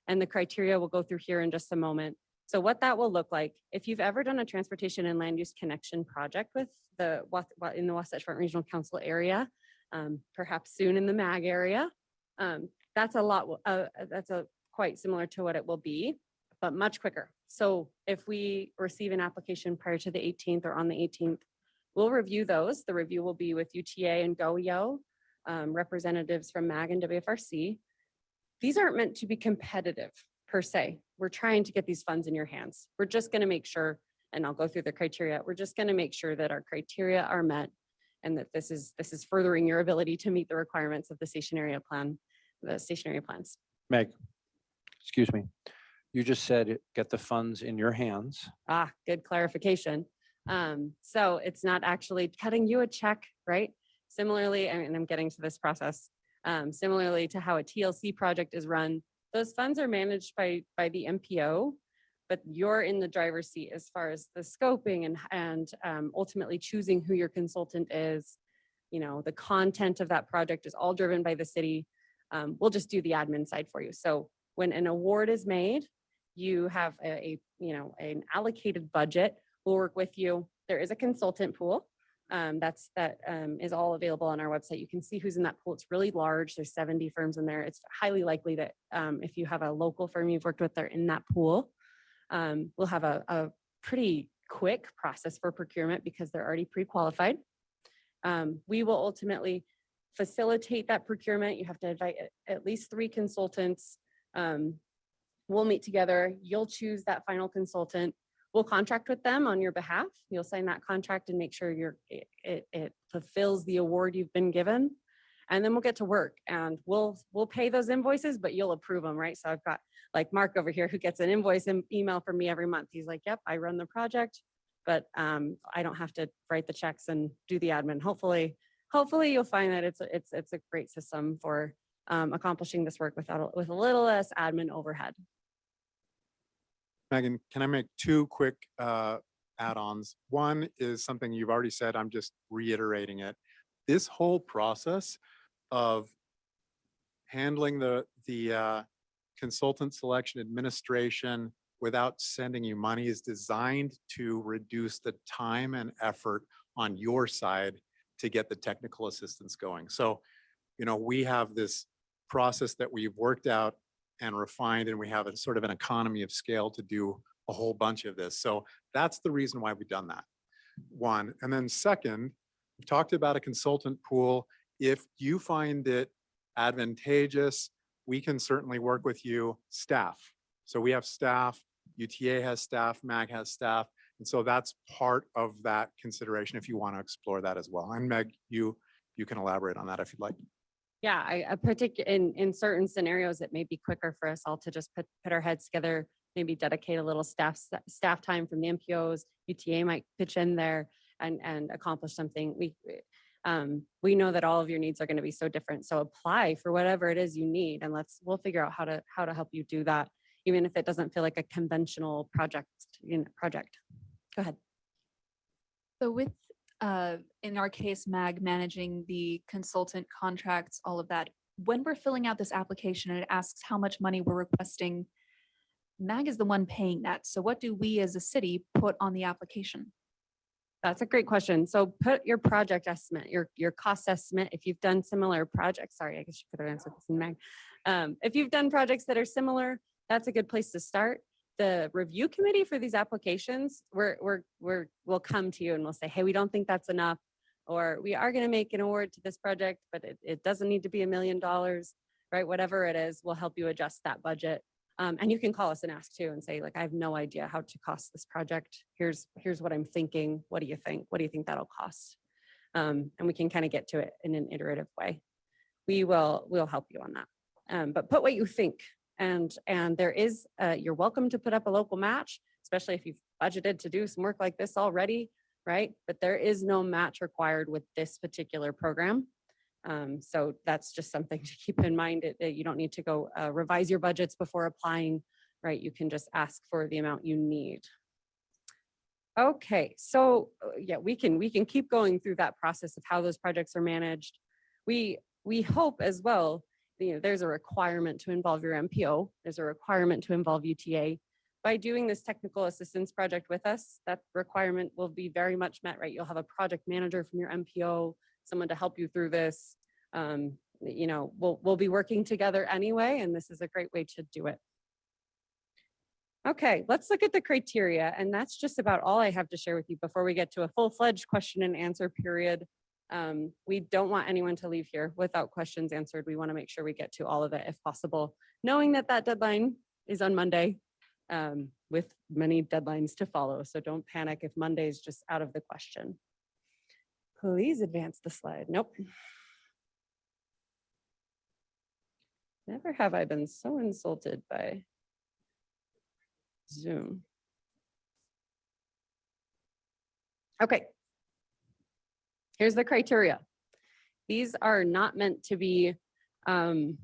And the criteria we'll go through here in just a moment. So what that will look like, if you've ever done a transportation and land use connection project with in the Wasatch Front Regional Council area, perhaps soon in the MAG area, that's quite similar to what it will be, but much quicker. So if we receive an application prior to the 18th or on the 18th, we'll review those. The review will be with UTA and GOEO, representatives from MAG and WFRC. These aren't meant to be competitive per se. We're trying to get these funds in your hands. We're just going to make sure, and I'll go through the criteria. We're just going to make sure that our criteria are met and that this is furthering your ability to meet the requirements of the station area plan, the stationary plans. Meg, excuse me. You just said get the funds in your hands. Ah, good clarification. So it's not actually cutting you a check, right? Similarly, and I'm getting to this process, similarly to how a TLC project is run, those funds are managed by the MPO, but you're in the driver's seat as far as the scoping and ultimately choosing who your consultant is. You know, the content of that project is all driven by the city. We'll just do the admin side for you. So when an award is made, you have an allocated budget. We'll work with you. There is a consultant pool. That is all available on our website. You can see who's in that pool. It's really large. There's 70 firms in there. It's highly likely that if you have a local firm you've worked with, they're in that pool. We'll have a pretty quick process for procurement because they're already pre-qualified. We will ultimately facilitate that procurement. You have to invite at least 3 consultants. We'll meet together. You'll choose that final consultant. We'll contract with them on your behalf. You'll sign that contract and make sure it fulfills the award you've been given. And then we'll get to work and we'll pay those invoices, but you'll approve them, right? So I've got like Mark over here who gets an invoice and email from me every month. He's like, yep, I run the project, but I don't have to write the checks and do the admin. Hopefully you'll find that it's a great system for accomplishing this work with a little less admin overhead. Megan, can I make 2 quick add-ons? One is something you've already said, I'm just reiterating it. This whole process of handling the consultant selection administration without sending you money is designed to reduce the time and effort on your side to get the technical assistance going. So, you know, we have this process that we've worked out and refined, and we have a sort of an economy of scale to do a whole bunch of this. So that's the reason why we've done that. One, and then second, we've talked about a consultant pool. If you find it advantageous, we can certainly work with you. Staff. So we have staff, UTA has staff, MAG has staff. And so that's part of that consideration if you want to explore that as well. And Meg, you can elaborate on that if you'd like. Yeah, in certain scenarios, it may be quicker for us all to just put our heads together, maybe dedicate a little staff time from the MPOs. UTA might pitch in there and accomplish something. We know that all of your needs are going to be so different. So apply for whatever it is you need, and we'll figure out how to help you do that, even if it doesn't feel like a conventional project. Go ahead. So with, in our case, MAG managing the consultant contracts, all of that, when we're filling out this application and it asks how much money we're requesting, MAG is the one paying that. So what do we as a city put on the application? That's a great question. So put your project estimate, your cost estimate, if you've done similar projects, sorry, I guess you could have answered this in Meg. If you've done projects that are similar, that's a good place to start. The review committee for these applications, we'll come to you and we'll say, hey, we don't think that's enough, or we are going to make an award to this project, but it doesn't need to be $1 million, right? Whatever it is, we'll help you adjust that budget. And you can call us and ask too and say, like, I have no idea how to cost this project. Here's what I'm thinking. What do you think? What do you think that'll cost? And we can kind of get to it in an iterative way. We'll help you on that. But put what you think. And there is, you're welcome to put up a local match, especially if you've budgeted to do some work like this already, right? But there is no match required with this particular program. So that's just something to keep in mind. You don't need to go revise your budgets before applying, right? You can just ask for the amount you need. Okay, so yeah, we can keep going through that process of how those projects are managed. We hope as well, there's a requirement to involve your MPO. There's a requirement to involve UTA. By doing this technical assistance project with us, that requirement will be very much met, right? You'll have a project manager from your MPO, someone to help you through this. We'll be working together anyway, and this is a great way to do it. Okay, let's look at the criteria, and that's just about all I have to share with you before we get to a full-fledged question and answer period. We don't want anyone to leave here without questions answered. We want to make sure we get to all of it if possible, knowing that deadline is on Monday, with many deadlines to follow. So don't panic if Monday is just out of the question. Please advance the slide. Nope. Never have I been so insulted by Zoom. Okay. Here's the criteria. These are not meant to be, they're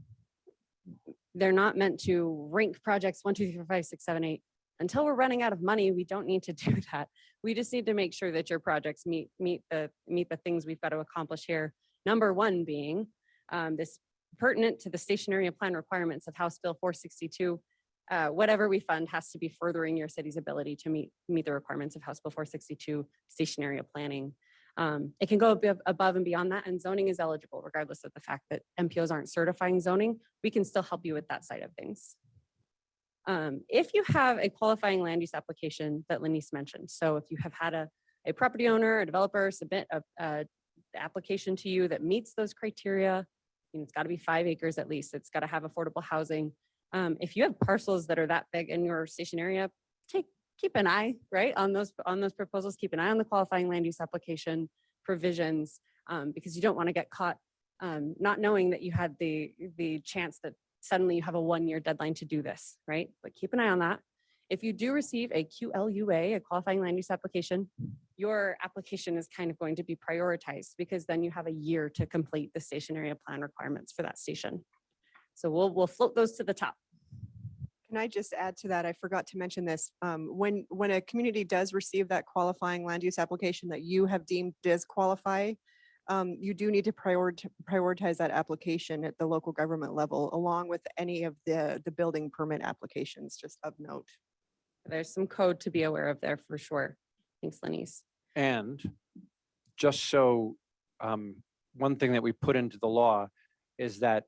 not meant to rank projects 1, 2, 3, 4, 5, 6, 7, 8. Until we're running out of money, we don't need to do that. We just need to make sure that your projects meet the things we've got to accomplish here. Number one being this pertinent to the station area plan requirements of House Bill 462. Whatever we fund has to be furthering your city's ability to meet the requirements of House Bill 462 station area planning. It can go above and beyond that, and zoning is eligible regardless of the fact that MPOs aren't certifying zoning. We can still help you with that side of things. If you have a qualifying land use application that Lenice mentioned, so if you have had a property owner, a developer submit a application to you that meets those criteria, it's got to be 5 acres at least. It's got to have affordable housing. If you have parcels that are that big in your station area, keep an eye, right, on those proposals. Keep an eye on the qualifying land use application provisions, because you don't want to get caught not knowing that you had the chance that suddenly you have a 1-year deadline to do this, right? But keep an eye on that. If you do receive a QLUA, a qualifying land use application, your application is kind of going to be prioritized because then you have a year to complete the station area plan requirements for that station. So we'll float those to the top. Can I just add to that? I forgot to mention this. When a community does receive that qualifying land use application that you have deemed does qualify, you do need to prioritize that application at the local government level, along with any of the building permit applications, just of note. There's some code to be aware of there for sure. Thanks, Lenice. And just so, one thing that we put into the law is that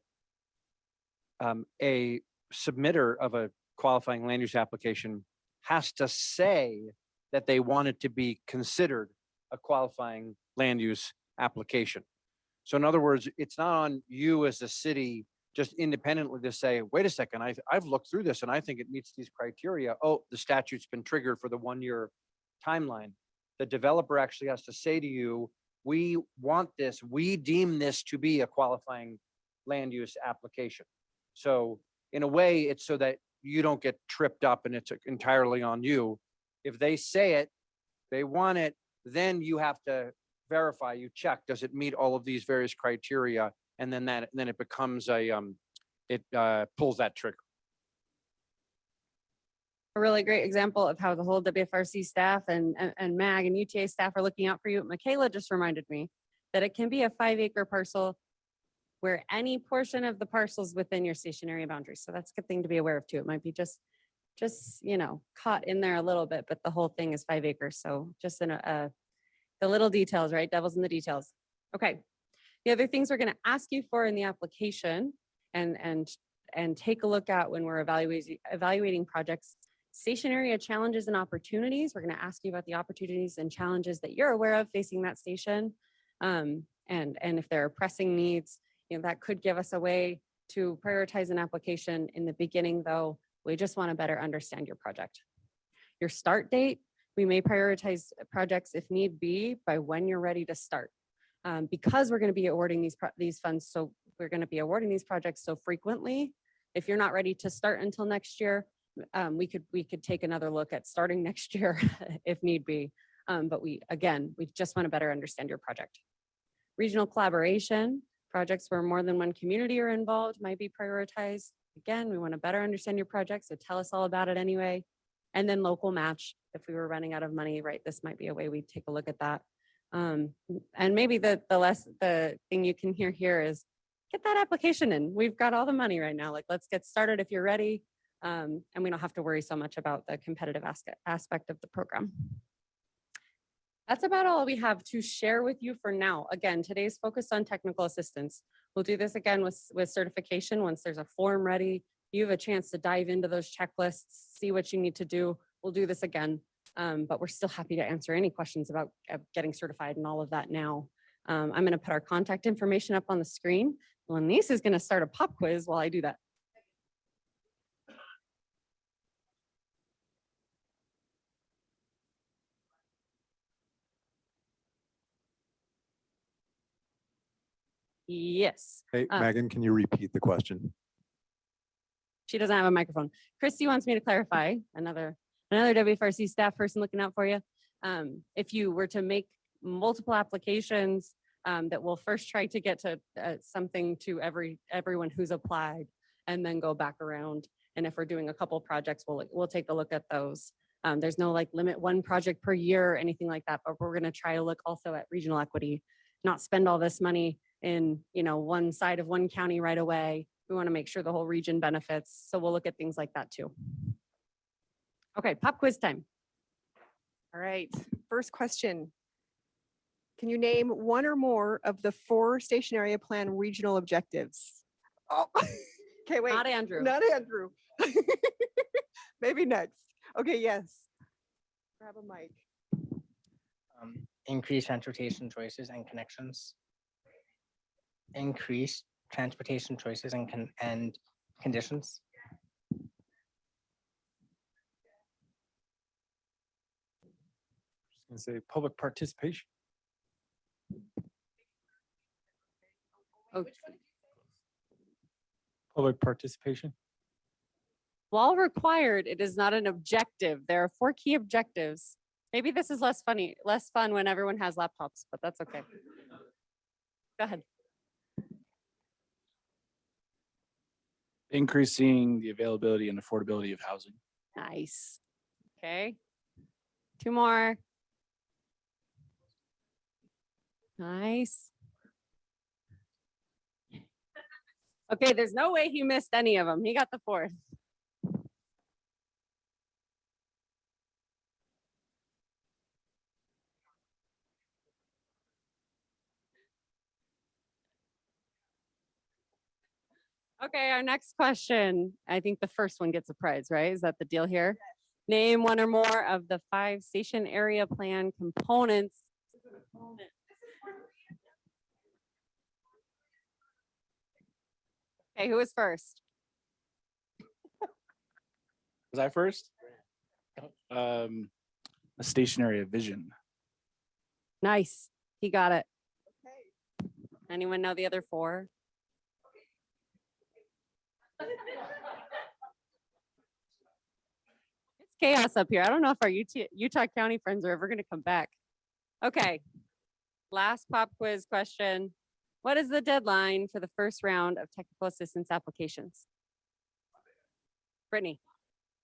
a submitter of a qualifying land use application has to say that they want it to be considered a qualifying land use application. So in other words, it's not on you as a city just independently to say, wait a second, I've looked through this and I think it meets these criteria. Oh, the statute's been triggered for the 1-year timeline. The developer actually has to say to you, we want this, we deem this to be a qualifying land use application. So in a way, it's so that you don't get tripped up and it's entirely on you. If they say it, they want it, then you have to verify, you check, does it meet all of these various criteria? And then it becomes it pulls that trigger. A really great example of how the whole WFRC staff and MAG and UTA staff are looking out for you. Michaela just reminded me that it can be a 5-acre parcel where any portion of the parcels within your station area boundaries. So that's a good thing to be aware of too. It might be just, you know, caught in there a little bit, but the whole thing is 5 acres. So just in the little details, right? Devil's in the details. Okay. The other things we're going to ask you for in the application and take a look at when we're evaluating projects, station area challenges and opportunities. We're going to ask you about the opportunities and challenges that you're aware of facing that station. And if there are pressing needs, you know, that could give us a way to prioritize an application. In the beginning, though, we just want to better understand your project. Your start date, we may prioritize projects if need be by when you're ready to start. Because we're going to be awarding these funds, so we're going to be awarding these projects so frequently. If you're not ready to start until next year, we could take another look at starting next year if need be. But we just want to better understand your project. Regional collaboration, projects where more than one community are involved might be prioritized. Again, we want to better understand your project, so tell us all about it anyway. And then local match, if we were running out of money, right, this might be a way we'd take a look at that. And maybe the thing you can hear here is get that application in. We've got all the money right now. Like, let's get started if you're ready. And we don't have to worry so much about the competitive aspect of the program. That's about all we have to share with you for now. Again, today's focused on technical assistance. We'll do this again with certification. Once there's a form ready, you have a chance to dive into those checklists, see what you need to do. We'll do this again, but we're still happy to answer any questions about getting certified and all of that now. I'm going to put our contact information up on the screen. Lenise is going to start a pop quiz while I do that. Yes. Hey, Megan, can you repeat the question? She doesn't have a microphone. Christy wants me to clarify, another WFRC staff person looking out for you. If you were to make multiple applications that will first try to get to something to everyone who's applied and then go back around. And if we're doing a couple projects, we'll take a look at those. There's no like limit one project per year or anything like that, but we're going to try to look also at regional equity, not spend all this money in, you know, one side of one county right away. We want to make sure the whole region benefits. So we'll look at things like that too. Okay, pop quiz time. All right, first question. Can you name one or more of the 4 station area plan regional objectives? Oh, okay, wait. Not Andrew. Not Andrew. Maybe next. Okay, yes. Grab a mic. Increase transportation choices and connections. Increase transportation choices and conditions. Just gonna say public participation. Okay. Public participation. While required, it is not an objective. There are 4 key objectives. Maybe this is less fun when everyone has laptops, but that's okay. Go ahead. Increasing the availability and affordability of housing. Nice. Okay. 2 more. Nice. Okay, there's no way he missed any of them. He got the 4th. Okay, our next question. I think the first one gets a prize, right? Is that the deal here? Yes. Name one or more of the 5 station area plan components. Okay, who was first? Was I first? A stationary vision. Nice. He got it. Okay. Anyone know the other 4? It's chaos up here. I don't know if our Utah County friends are ever going to come back. Okay. Last pop quiz question. What is the deadline for the first round of technical assistance applications? Brittany.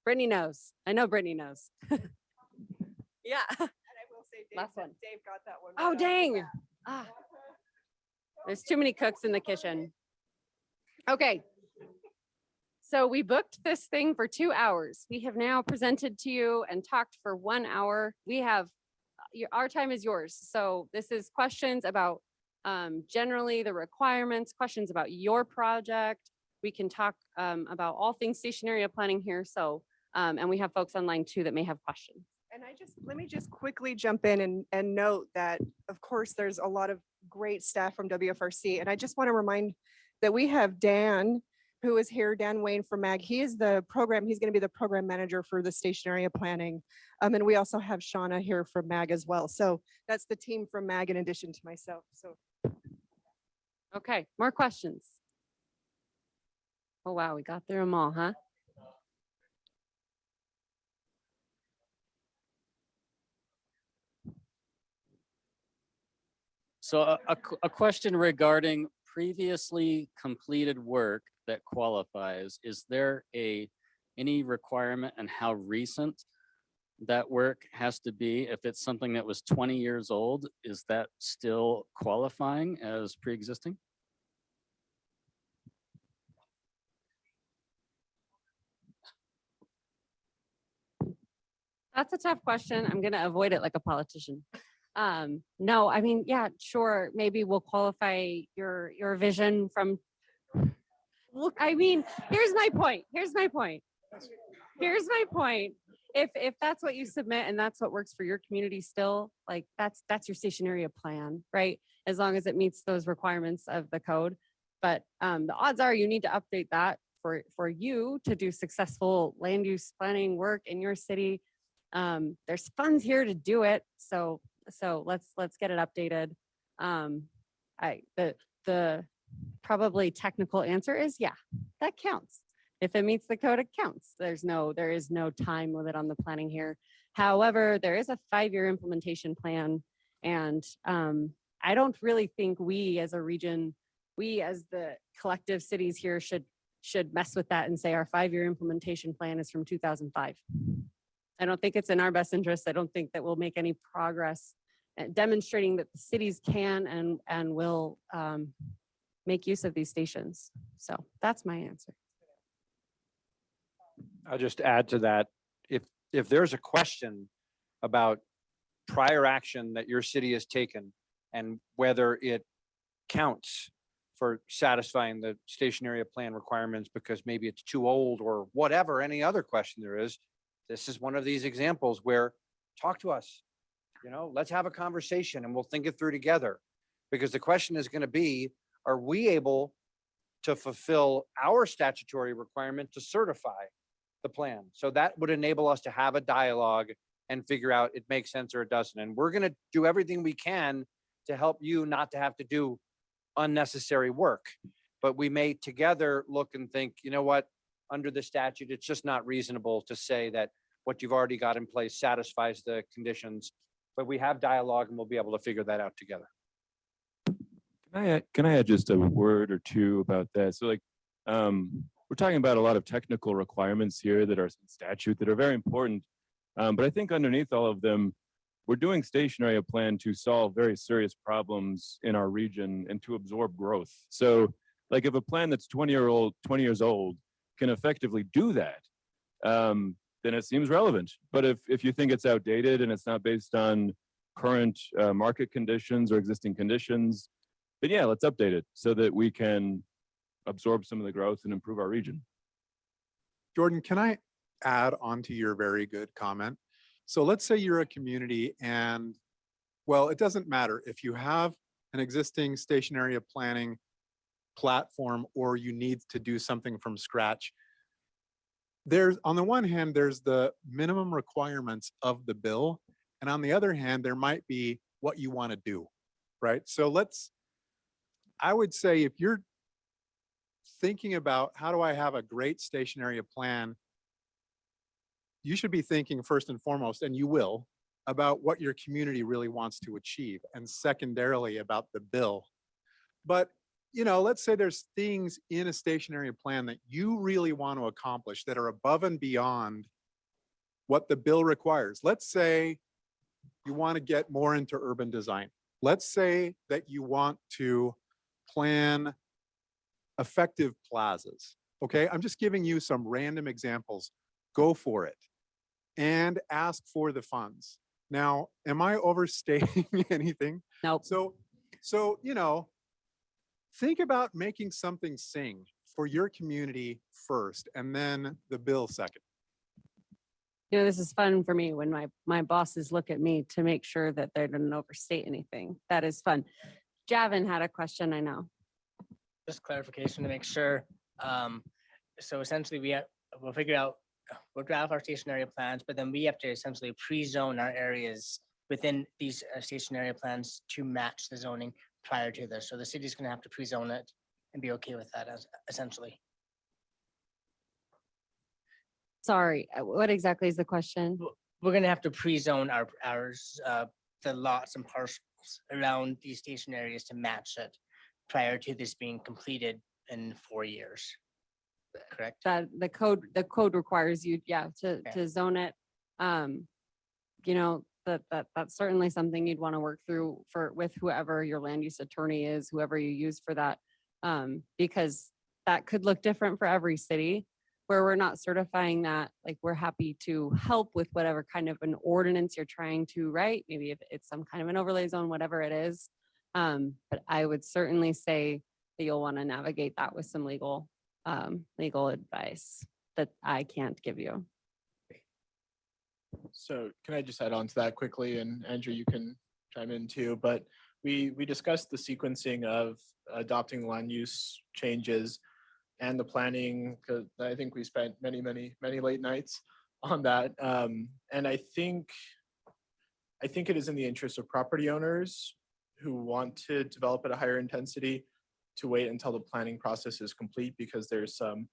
Brittany knows. I know Brittany knows. Yeah. And I will say, Last one. Dave got that one. Oh, dang. Ah. There's too many cooks in the kitchen. Okay. So we booked this thing for 2 hours. We have now presented to you and talked for 1 hour. We have, our time is yours. So this is questions about generally the requirements, questions about your project. We can talk about all things station area planning here. So, and we have folks online too that may have questions. And let me just quickly jump in and note that, of course, there's a lot of great staff from WFRC. And I just want to remind that we have Dan, who is here, Dan Wayne from MAG. He is the program, he's going to be the program manager for the station area planning. And we also have Shauna here from MAG as well. So that's the team from MAG in addition to myself. So. Okay, more questions. Oh, wow, we got through them all, huh? So a question regarding previously completed work that qualifies. Is there any requirement on how recent that work has to be? If it's something that was 20 years old, is that still qualifying as pre-existing? That's a tough question. I'm going to avoid it like a politician. No, I mean, yeah, sure. Maybe we'll qualify your vision from, look, I mean, here's my point. If that's what you submit and that's what works for your community still, like that's your station area plan, right? As long as it meets those requirements of the code. But the odds are you need to update that for you to do successful land use planning work in your city. There's funds here to do it. So let's get it updated. The probably technical answer is yeah, that counts. If it meets the code, it counts. There is no time limit on the planning here. However, there is a 5-year implementation plan. And I don't really think we as a region, we as the collective cities here should mess with that and say our 5-year implementation plan is from 2005. I don't think it's in our best interest. I don't think that we'll make any progress at demonstrating that the cities can and will make use of these stations. So that's my answer. I'll just add to that. If there's a question about prior action that your city has taken and whether it counts for satisfying the station area plan requirements because maybe it's too old or whatever, any other question there is, this is one of these examples where talk to us, let's have a conversation and we'll think it through together. Because the question is going to be, are we able to fulfill our statutory requirement to certify the plan? So that would enable us to have a dialogue and figure out it makes sense or it doesn't. And we're going to do everything we can to help you not to have to do unnecessary work. But we may together look and think, you know what, under the statute, it's just not reasonable to say that what you've already got in place satisfies the conditions. But we have dialogue and we'll be able to figure that out together. Can I add just a word or two about that? So we're talking about a lot of technical requirements here that are in statute that are very important. But I think underneath all of them, we're doing station area plan to solve very serious problems in our region and to absorb growth. So like if a plan that's 20 years old can effectively do that, then it seems relevant. But if you think it's outdated and it's not based on current market conditions or existing conditions, then yeah, let's update it so that we can absorb some of the growth and improve our region. Jordan, can I add on to your very good comment? So let's say you're a community and, well, it doesn't matter if you have an existing station area planning platform or you need to do something from scratch. There's, on the one hand, there's the minimum requirements of the bill. And on the other hand, there might be what you want to do, right? So I would say if you're thinking about how do I have a great station area plan, you should be thinking first and foremost, and you will, about what your community really wants to achieve, and secondarily about the bill. But let's say there's things in a station area plan that you really want to accomplish that are above and beyond what the bill requires. Let's say you want to get more into urban design. Let's say that you want to plan effective plazas. Okay, I'm just giving you some random examples. Go for it and ask for the funds. Now, am I overstating anything? Nope. So, you know, think about making something sing for your community first and then the bill second. You know, this is fun for me when my bosses look at me to make sure that they didn't overstate anything. That is fun. Javin had a question, I know. Just clarification to make sure. So essentially we'll figure out, we'll draft our station area plans, but then we have to essentially pre-zone our areas within these station area plans to match the zoning prior to this. So the city's gonna have to pre-zone it and be okay with that as essentially. Sorry, what exactly is the question? We're gonna have to pre-zone the lots and parcels around these station areas to match it prior to this being completed in 4 years. Correct? That the code requires you, yeah, to zone it. You know, that's certainly something you'd want to work through with whoever your land use attorney is, whoever you use for that. Because that could look different for every city. Where we're not certifying that, like, we're happy to help with whatever kind of an ordinance you're trying to write, maybe if it's some kind of an overlay zone, whatever it is. But I would certainly say that you'll want to navigate that with some legal advice that I can't give you. So can I just add on to that quickly, and Andrew, you can chime in too, but we discussed the sequencing of adopting land use changes and the planning, because I think we spent many late nights on that. And I think it is in the interest of property owners who want to develop at a higher intensity to wait until the planning process is complete, because there's some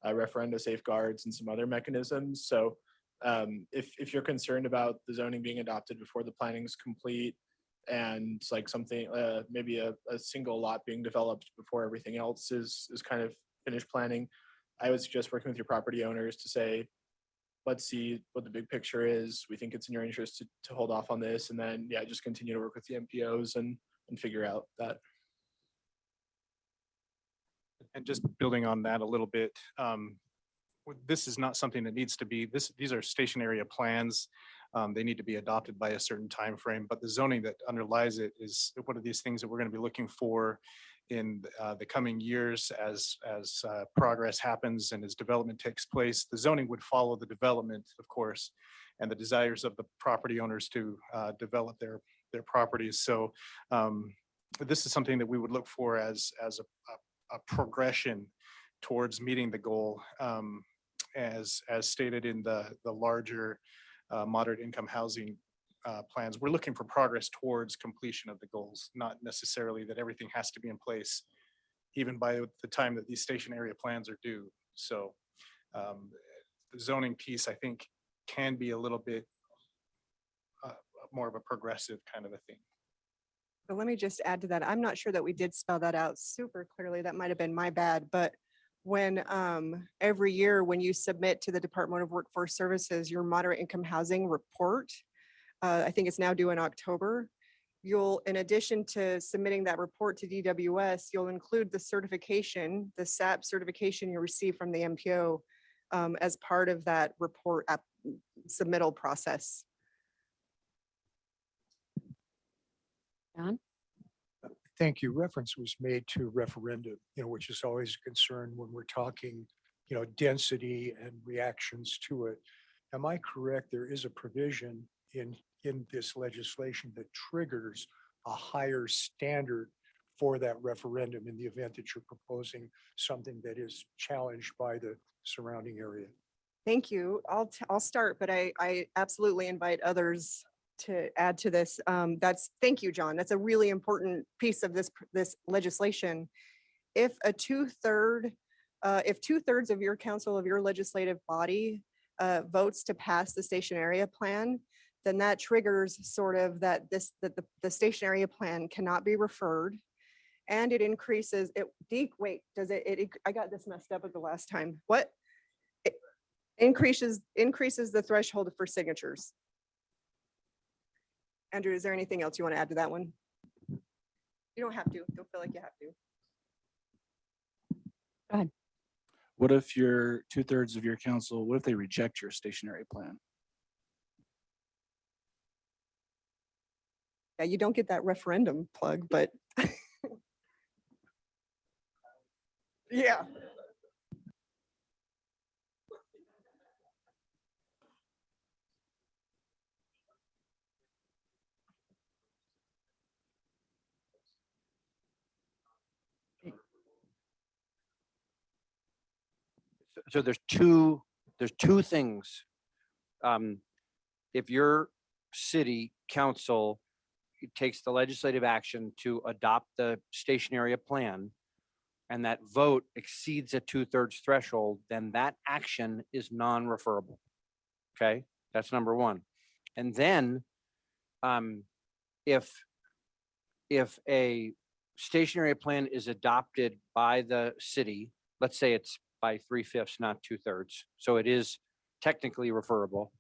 referenda safeguards and some other mechanisms. So if you're concerned about the zoning being adopted before the planning is complete, and like something, maybe a single lot being developed before everything else is kind of finished planning, I would suggest working with your property owners to say, let's see what the big picture is. We think it's in your interest to hold off on this, and then, yeah, just continue to work with the MPOs and figure out that. And just building on that a little bit, this is not something that needs to be, these are station area plans. They need to be adopted by a certain time frame, but the zoning that underlies it is one of these things that we're going to be looking for in the coming years as progress happens and as development takes place. The zoning would follow the development, of course, and the desires of the property owners to develop their properties. So this is something that we would look for as a progression towards meeting the goal, as stated in the larger moderate income housing plans. We're looking for progress towards completion of the goals, not necessarily that everything has to be in place even by the time that these station area plans are due. So the zoning piece, I think, can be a little bit more of a progressive kind of a thing. But let me just add to that. I'm not sure that we did spell that out super clearly. That might have been my bad, but when every year when you submit to the Department of Workforce Services your moderate income housing report, I think it's now due in October, you'll, in addition to submitting that report to DWS, you'll include the certification, the SAP certification you receive from the MPO as part of that report submittal process. John? Thank you. Reference was made to referendum, which is always a concern when we're talking, density and reactions to it. Am I correct? There is a provision in this legislation that triggers a higher standard for that referendum in the event that you're proposing something that is challenged by the surrounding area. Thank you. I'll start, but I absolutely invite others to add to this. Thank you, John. That's a really important piece of this legislation. If two-thirds of your council, of your legislative body votes to pass the station area plan, then that triggers sort of that the station area plan cannot be referred, and it increases it. Wait, does it? I got this messed up at the last time. What? It increases the threshold for signatures. Andrew, is there anything else you want to add to that one? You don't have to. Don't feel like you have to. Go ahead. What if your 2/3 of your council, what if they reject your stationary plan? Yeah, you don't get that referendum plug, but yeah. So there's two things. If your city council takes the legislative action to adopt the station area plan, and that vote exceeds a 2/3 threshold, then that action is non-referable. Okay, that's number one. And then if a station area plan is adopted by the city, let's say it's by 3/5, not 2/3, so it is technically referable.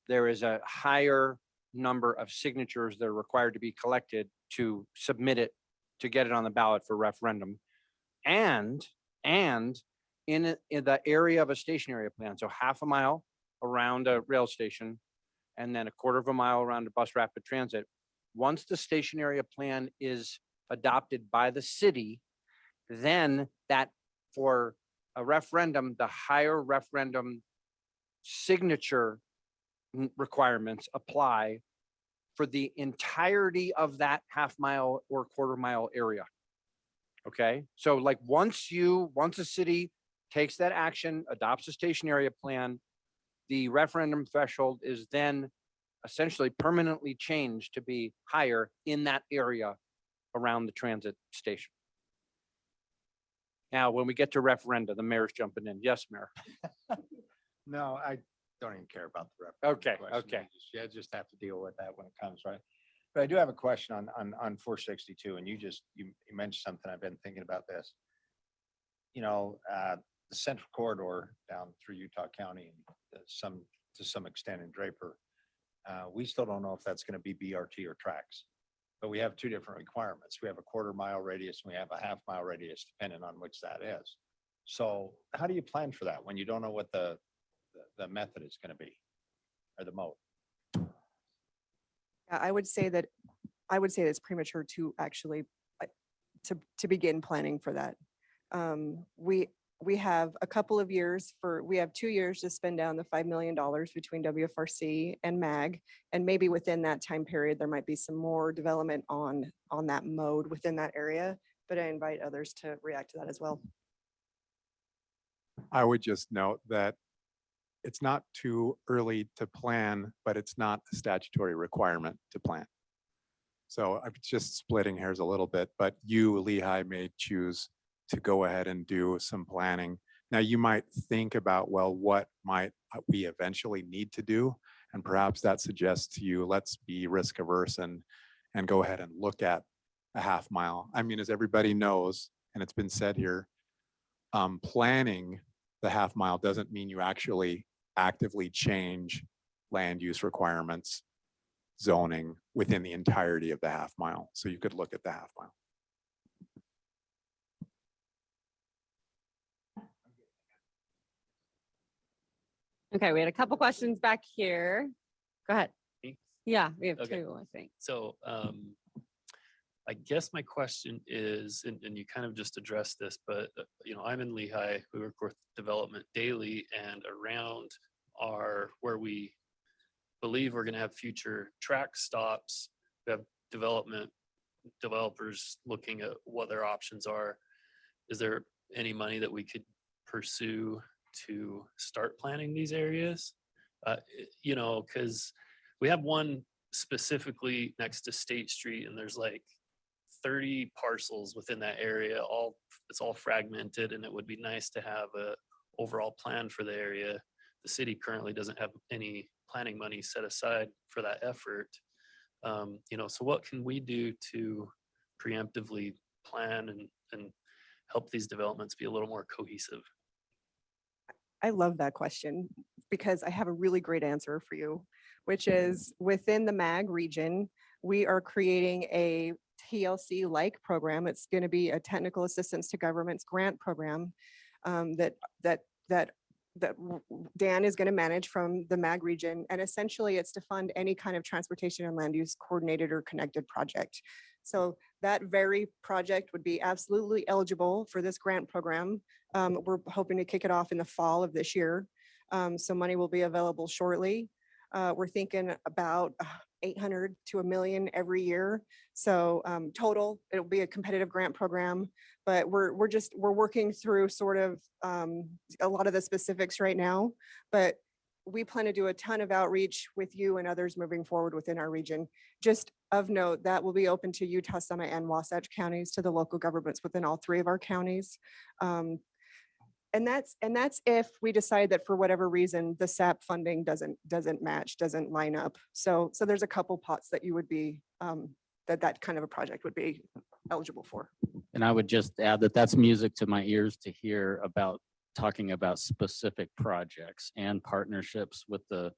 There is a higher number of signatures that are required to be collected to submit it, to get it on the ballot for referendum. And in the area of a station area plan, so half a mile around a rail station, and then a quarter of a mile around a bus rapid transit. Once the station area plan is adopted by the city, then that for a referendum, the higher referendum signature requirements apply for the entirety of that half mile or quarter mile area. Okay, so like once a city takes that action, adopts a station area plan, the referendum threshold is then essentially permanently changed to be higher in that area around the transit station. Now, when we get to referenda, the mayor's jumping in. Yes, Mayor. No, I don't even care about the referendum Okay, question. okay. You just have to deal with that when it comes, right? But I do have a question on 462, and you mentioned something. I've been thinking about this. You know, the central corridor down through Utah County and to some extent in Draper. We still don't know if that's going to be BRT or tracks, but we have two different requirements. We have a quarter mile radius and we have a half mile radius, depending on which that is. So how do you plan for that when you don't know what the method is going to be or the mode? I would say that it's premature to actually to begin planning for that. We have a couple of years we have 2 years to spend down the $5 million between WFRC and MAG. And maybe within that time period, there might be some more development on that mode within that area, but I invite others to react to that as well. I would just note that it's not too early to plan, but it's not a statutory requirement to plan. So I'm just splitting hairs a little bit, but you, Lehigh, may choose to go ahead and do some planning. Now you might think about, well, what might we eventually need to do? And perhaps that suggests to you, let's be risk averse and go ahead and look at a half mile. I mean, as everybody knows, and it's been said here, planning the half mile doesn't mean you actually actively change land use requirements, zoning within the entirety of the half mile. So you could look at the half mile. Okay, we had a couple questions back here. Go ahead. Me? Yeah, we have Okay. two, I think. So I guess my question is, and you kind of just addressed this, but I'm in Lehigh. We work with development daily, and around where we believe we're going to have future track stops. We have developers looking at what their options are. Is there any money that we could pursue to start planning these areas? Because we have one specifically next to State Street, and there's like 30 parcels within that area. It's all fragmented, and it would be nice to have a overall plan for the area. The city currently doesn't have any planning money set aside for that effort. So what can we do to preemptively plan and help these developments be a little more cohesive? I love that question because I have a really great answer for you, which is within the MAG region, we are creating a TLC-like program. It's going to be a technical assistance to governments grant program that Dan is going to manage from the MAG region. And essentially it's to fund any kind of transportation and land use coordinated or connected project. So that very project would be absolutely eligible for this grant program. We're hoping to kick it off in the fall of this year. So money will be available shortly. We're thinking about 800 to $1 million every year. So total, it'll be a competitive grant program, but we're working through sort of a lot of the specifics right now, but we plan to do a ton of outreach with you and others moving forward within our region. Just of note, that will be open to Utah Summit and Wasatch counties, to the local governments within all 3 of our counties. And that's if we decide that for whatever reason, the SAP funding doesn't match, doesn't line up. So there's a couple pots that you would be, that kind of a project would be eligible for. And I would just add that that's music to my ears to hear about talking about specific projects and partnerships with the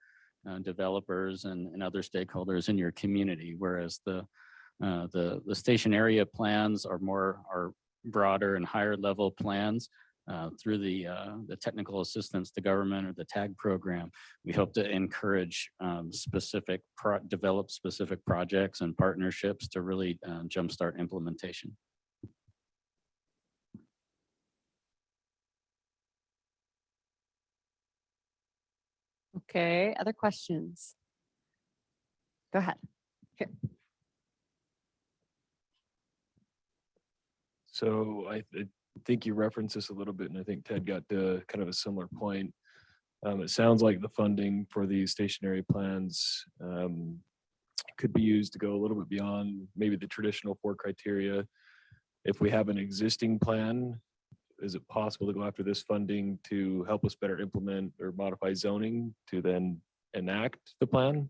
developers and other stakeholders in your community, whereas the station area plans are broader and higher level plans. Through the technical assistance to government or the TAG program, we hope to encourage develop specific projects and partnerships to really jumpstart implementation. Okay, other questions? Go ahead. Here. So I think you referenced this a little bit, and I think Ted got to kind of a similar point. It sounds like the funding for these stationary plans could be used to go a little bit beyond maybe the traditional 4 criteria. If we have an existing plan, is it possible to go after this funding to help us better implement or modify zoning to then enact the plan?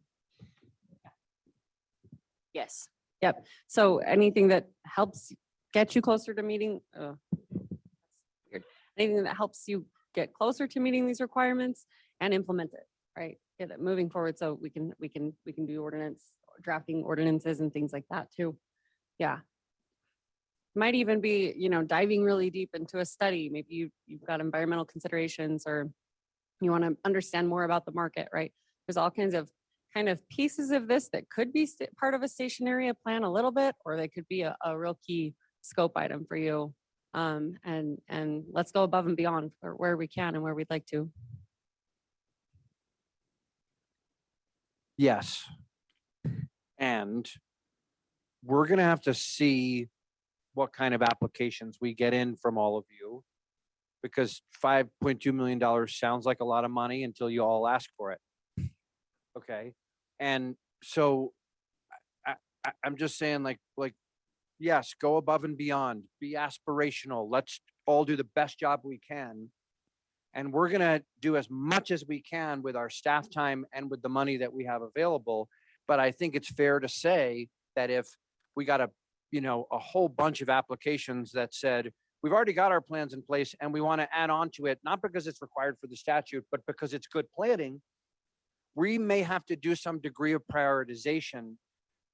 Yes. Yep. So anything that helps get you closer to meeting, weird. Anything that helps you get closer to meeting these requirements and implement it, right? Get it moving forward so we can do drafting ordinances and things like that too. Yeah. Might even be, diving really deep into a study. Maybe you've got environmental considerations, or you want to understand more about the market, right? There's all kinds of pieces of this that could be part of a station area plan a little bit, or they could be a real key scope item for you. And let's go above and beyond for where we can and where we'd like to. Yes. And we're going to have to see what kind of applications we get in from all of you, because $5.2 million sounds like a lot of money until you all ask for it. Okay. And so I'm just saying, like, yes, go above and beyond, be aspirational. Let's all do the best job we can. And we're going to do as much as we can with our staff time and with the money that we have available. But I think it's fair to say that if we got a whole bunch of applications that said, we've already got our plans in place and we want to add on to it, not because it's required for the statute, but because it's good planning, we may have to do some degree of prioritization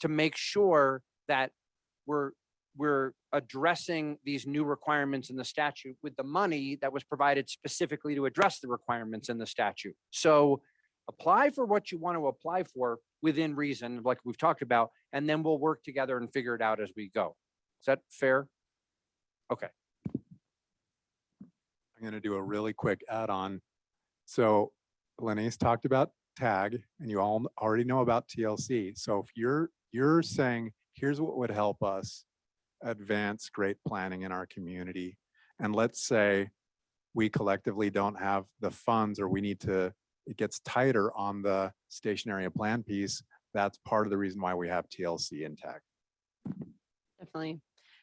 to make sure that we're addressing these new requirements in the statute with the money that was provided specifically to address the requirements in the statute. So apply for what you want to apply for within reason, like we've talked about, and then we'll work together and figure it out as we go. Is that fair? Okay. I'm going to do a really quick add-on. So Lenny's talked about TAG, and you all already know about TLC. So if you're saying, here's what would help us advance great planning in our community, and let's say we collectively don't have the funds, or it gets tighter on the station area plan piece, that's part of the reason why we have TLC and TAG. Definitely.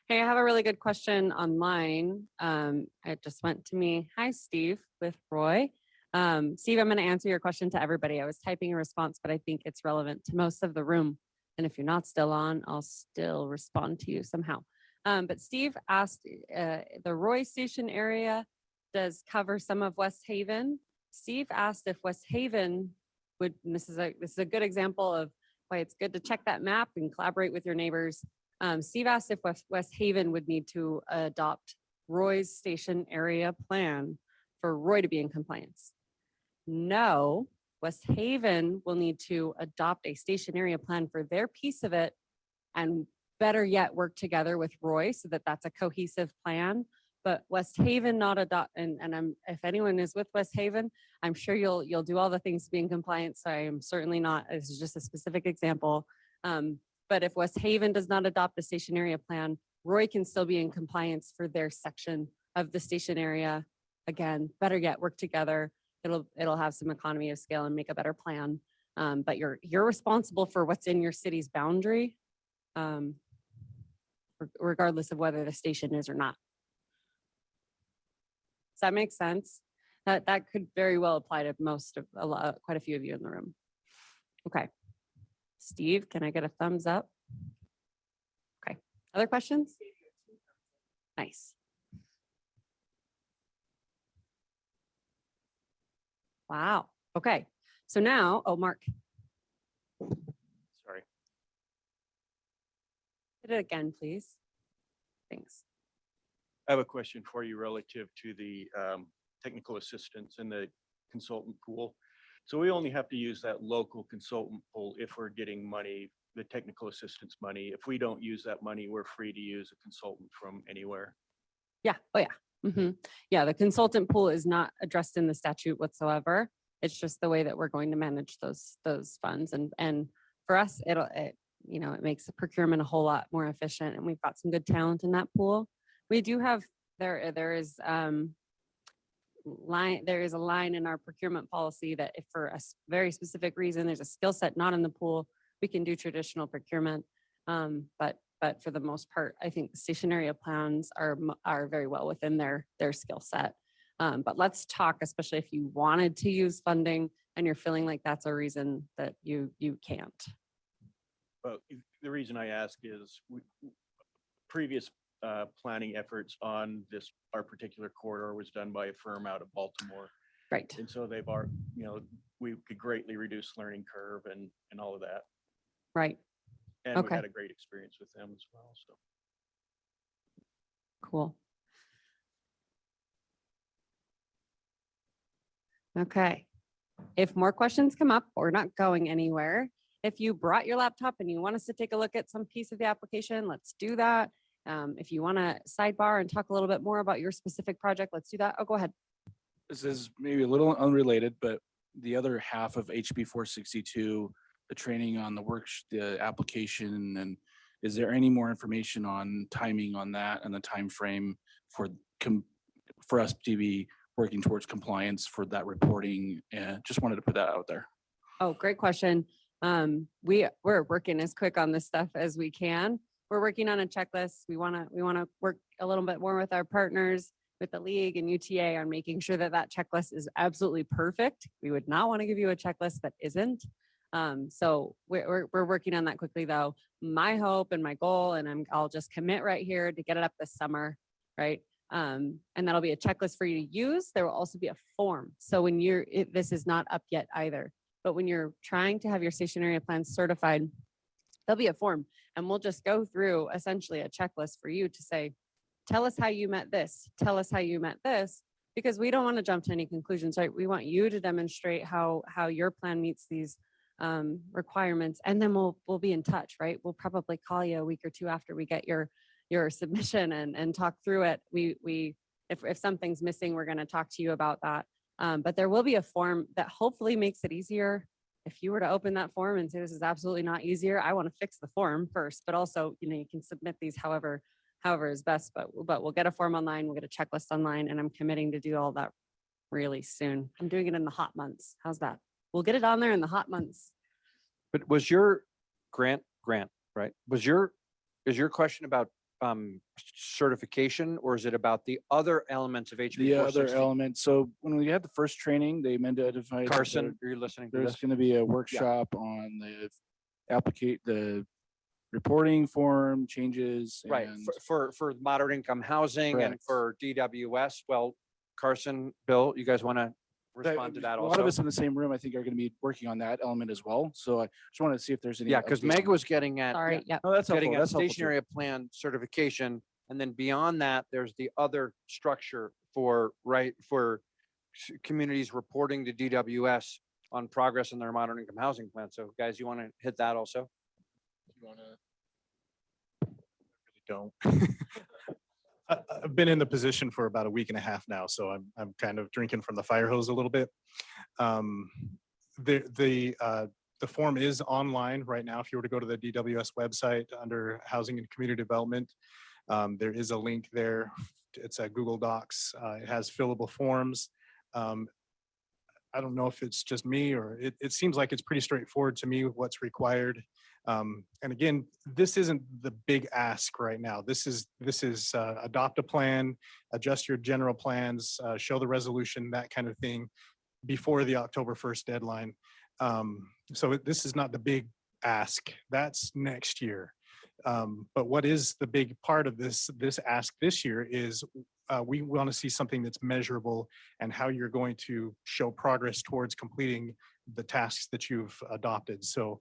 Hey, I have a really good question online. It just went to me. Hi, Steve, with Roy. Steve, I'm going to answer your question to everybody. I was typing a response, but I think it's relevant to most of the room. And if you're not still on, I'll still respond to you somehow. But Steve asked, the Roy Station area does cover some of West Haven. Steve asked if West Haven would, and this is a good example of why it's good to check that map and collaborate with your neighbors. Steve asked if West Haven would need to adopt Roy's station area plan for Roy to be in compliance. No, West Haven will need to adopt a station area plan for their piece of it, and better yet, work together with Roy so that that's a cohesive plan. But West Haven not adopt, and if anyone is with West Haven, I'm sure you'll do all the things to be in compliance. So I am certainly not. This is just a specific example. But if West Haven does not adopt a station area plan, Roy can still be in compliance for their section of the station area. Again, better yet, work together. It'll have some economy of scale and make a better plan. But you're responsible for what's in your city's boundary, regardless of whether the station is or not. Does that make sense? That could very well apply to quite a few of you in the room. Okay. Steve, can I get a thumbs up? Okay. Other questions? Nice. Wow. Okay. So now, Mark. Sorry. Hit it again, please. Thanks. I have a question for you relative to the technical assistance and the consultant pool. So we only have to use that local consultant pool if we're getting money, the technical assistance money. If we don't use that money, we're free to use a consultant from anywhere. Yeah. Oh, yeah. Yeah. The consultant pool is not addressed in the statute whatsoever. It's just the way that we're going to manage those funds. And for us, it makes the procurement a whole lot more efficient. And we've got some good talent in that pool. We do have, there is a line in our procurement policy that if for a very specific reason, there's a skill set not in the pool, we can do traditional procurement. But for the most part, I think the station area plans are very well within their skill set. But let's talk, especially if you wanted to use funding and you're feeling like that's a reason that you can't. Well, the reason I ask is previous planning efforts on our particular corridor was done by a firm out of Baltimore. Right. And so we could greatly reduce learning curve and all of that. Right. And we had a great experience with them as well. So cool. Okay. If more questions come up, we're not going anywhere. If you brought your laptop and you want us to take a look at some piece of the application, let's do that. If you want to sidebar and talk a little bit more about your specific project, let's do that. Oh, go ahead. this is maybe a little unrelated, but the other half of HB 462, the training on the application, and is there any more information on timing on that and the time frame for us to be working towards compliance for that reporting? And just wanted to put that out there. Oh, great question. We're working as quick on this stuff as we can. We're working on a checklist. We want to work a little bit more with our partners, with the league and UTA, on making sure that that checklist is absolutely perfect. We would not want to give you a checklist that isn't. So we're working on that quickly, though. My hope and my goal, and I'll just commit right here to get it up this summer, right? And that'll be a checklist for you to use. There will also be a form. So when this is not up yet either, but when you're trying to have your stationary plans certified, there'll be a form, and we'll just go through essentially a checklist for you to say, tell us how you met this, tell us how you met this, because we don't want to jump to any conclusions, right? We want you to demonstrate how your plan meets these requirements, and then we'll be in touch, right? We'll probably call you a week or two after we get your submission and talk through it. If something's missing, we're going to talk to you about that. But there will be a form that hopefully makes it easier. If you were to open that form and say, this is absolutely not easier, I want to fix the form first, but also, you can submit these however is best, but we'll get a form online, we'll get a checklist online, and I'm committing to do all that really soon. I'm doing it in the hot months. How's that? We'll get it on there in the hot months. But was your grant, right? Is your question about certification, or is it about the other elements of HB 460? The other element. So when we had the first training, they identified Carson, are you listening to there's this? going to be a workshop on the reporting form changes. Right, and- for moderate income housing and Correct. for DWS. Well, Carson, Bill, you guys want to respond to that A lot of also. us in the same room, I think, are going to be working on that element as well. So I just wanted to see if there's any. Yeah, because update Meg on was getting at. Sorry, yep. No, that's Getting helpful. at That's helpful too. stationary plan certification. And then beyond that, there's the other structure for, communities reporting to DWS on progress in their moderate income housing plan. So guys, you want to hit that also? You wanna- Don't. I've been in the position for about a week and a half now, so I'm kind of drinking from the fire hose a little bit. The form is online right now. If you were to go to the DWS website under Housing and Community Development, there is a link there. It's a Google Docs. It has fillable forms. I don't know if it's just me or it seems like it's pretty straightforward to me what's required. And again, this isn't the big ask right now. This is adopt a plan, adjust your general plans, show the resolution, that kind of thing before the October 1st deadline. So this is not the big ask. That's next year. But what is the big part of this ask this year is we want to see something that's measurable and how you're going to show progress towards completing the tasks that you've adopted. So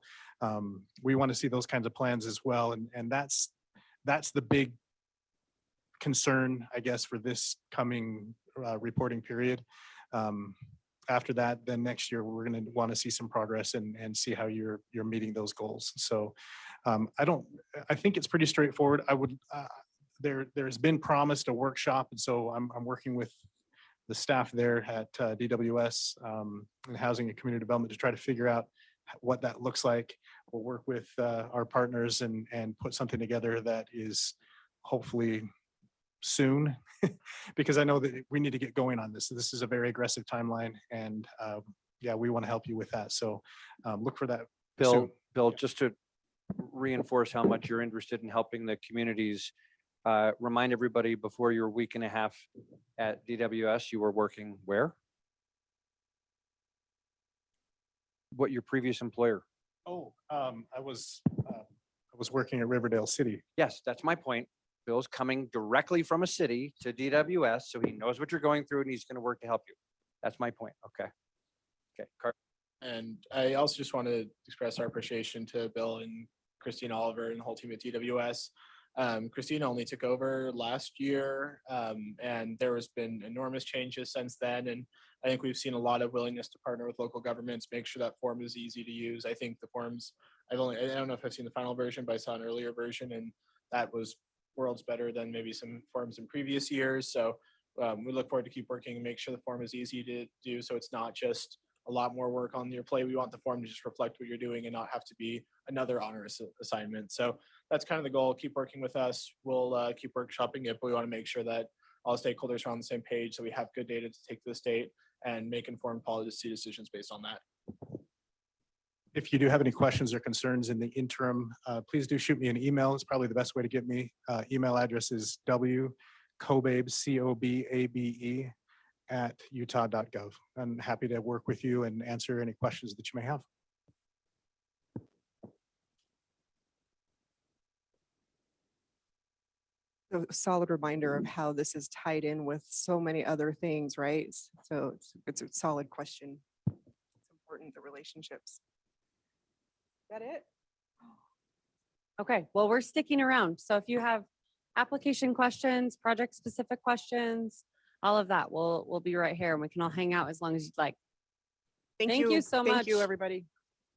we want to see those kinds of plans as well. And that's the big concern, I guess, for this coming reporting period. After that, then next year, we're going to want to see some progress and see how you're meeting those goals. So I think it's pretty straightforward. There's been promised a workshop, and so I'm working with the staff there at DWS and Housing and Community Development to try to figure out what that looks like. We'll work with our partners and put something together that is hopefully soon, because I know that we need to get going on this. This is a very aggressive timeline, and yeah, we want to help you with that. So look for that. Bill, soon. just to reinforce how much you're interested in helping the communities, remind everybody before your week and a half at DWS, you were working where? What your previous employer? Oh, I was working at Riverdale City. Yes, that's my point. Bill's coming directly from a city to DWS, so he knows what you're going through and he's going to work to help you. That's my point. Okay. Okay. And I also just want to express our appreciation to Bill and Christine Oliver and the whole team at DWS. Christine only took over last year, and there has been enormous changes since then. And I think we've seen a lot of willingness to partner with local governments, make sure that form is easy to use. I think the forms, I don't know if I've seen the final version, but I saw an earlier version, and that was worlds better than maybe some forms in previous years. So we look forward to keep working and make sure the form is easy to do, so it's not just a lot more work on your plate. We want the form to just reflect what you're doing and not have to be another onerous assignment. So that's kind of the goal. Keep working with us. We'll keep workshopping it, but we want to make sure that all stakeholders are on the same page, so we have good data to take to the state and make informed policy decisions based on that. If you do have any questions or concerns in the interim, please do shoot me an email. It's probably the best way to get me. Email address is wcobabe, C-O-B-A-B-E, @utah.gov. I'm happy to work with you and answer any questions that you may have. A solid reminder of how this is tied in with so many other things, right? So it's a solid question. It's important, the relationships. Is that it? Okay, well, we're sticking around. So if you have application questions, project specific questions, all of that, we'll be right here and we can all hang out as long as you'd like. Thank you so much. Thank you, everybody.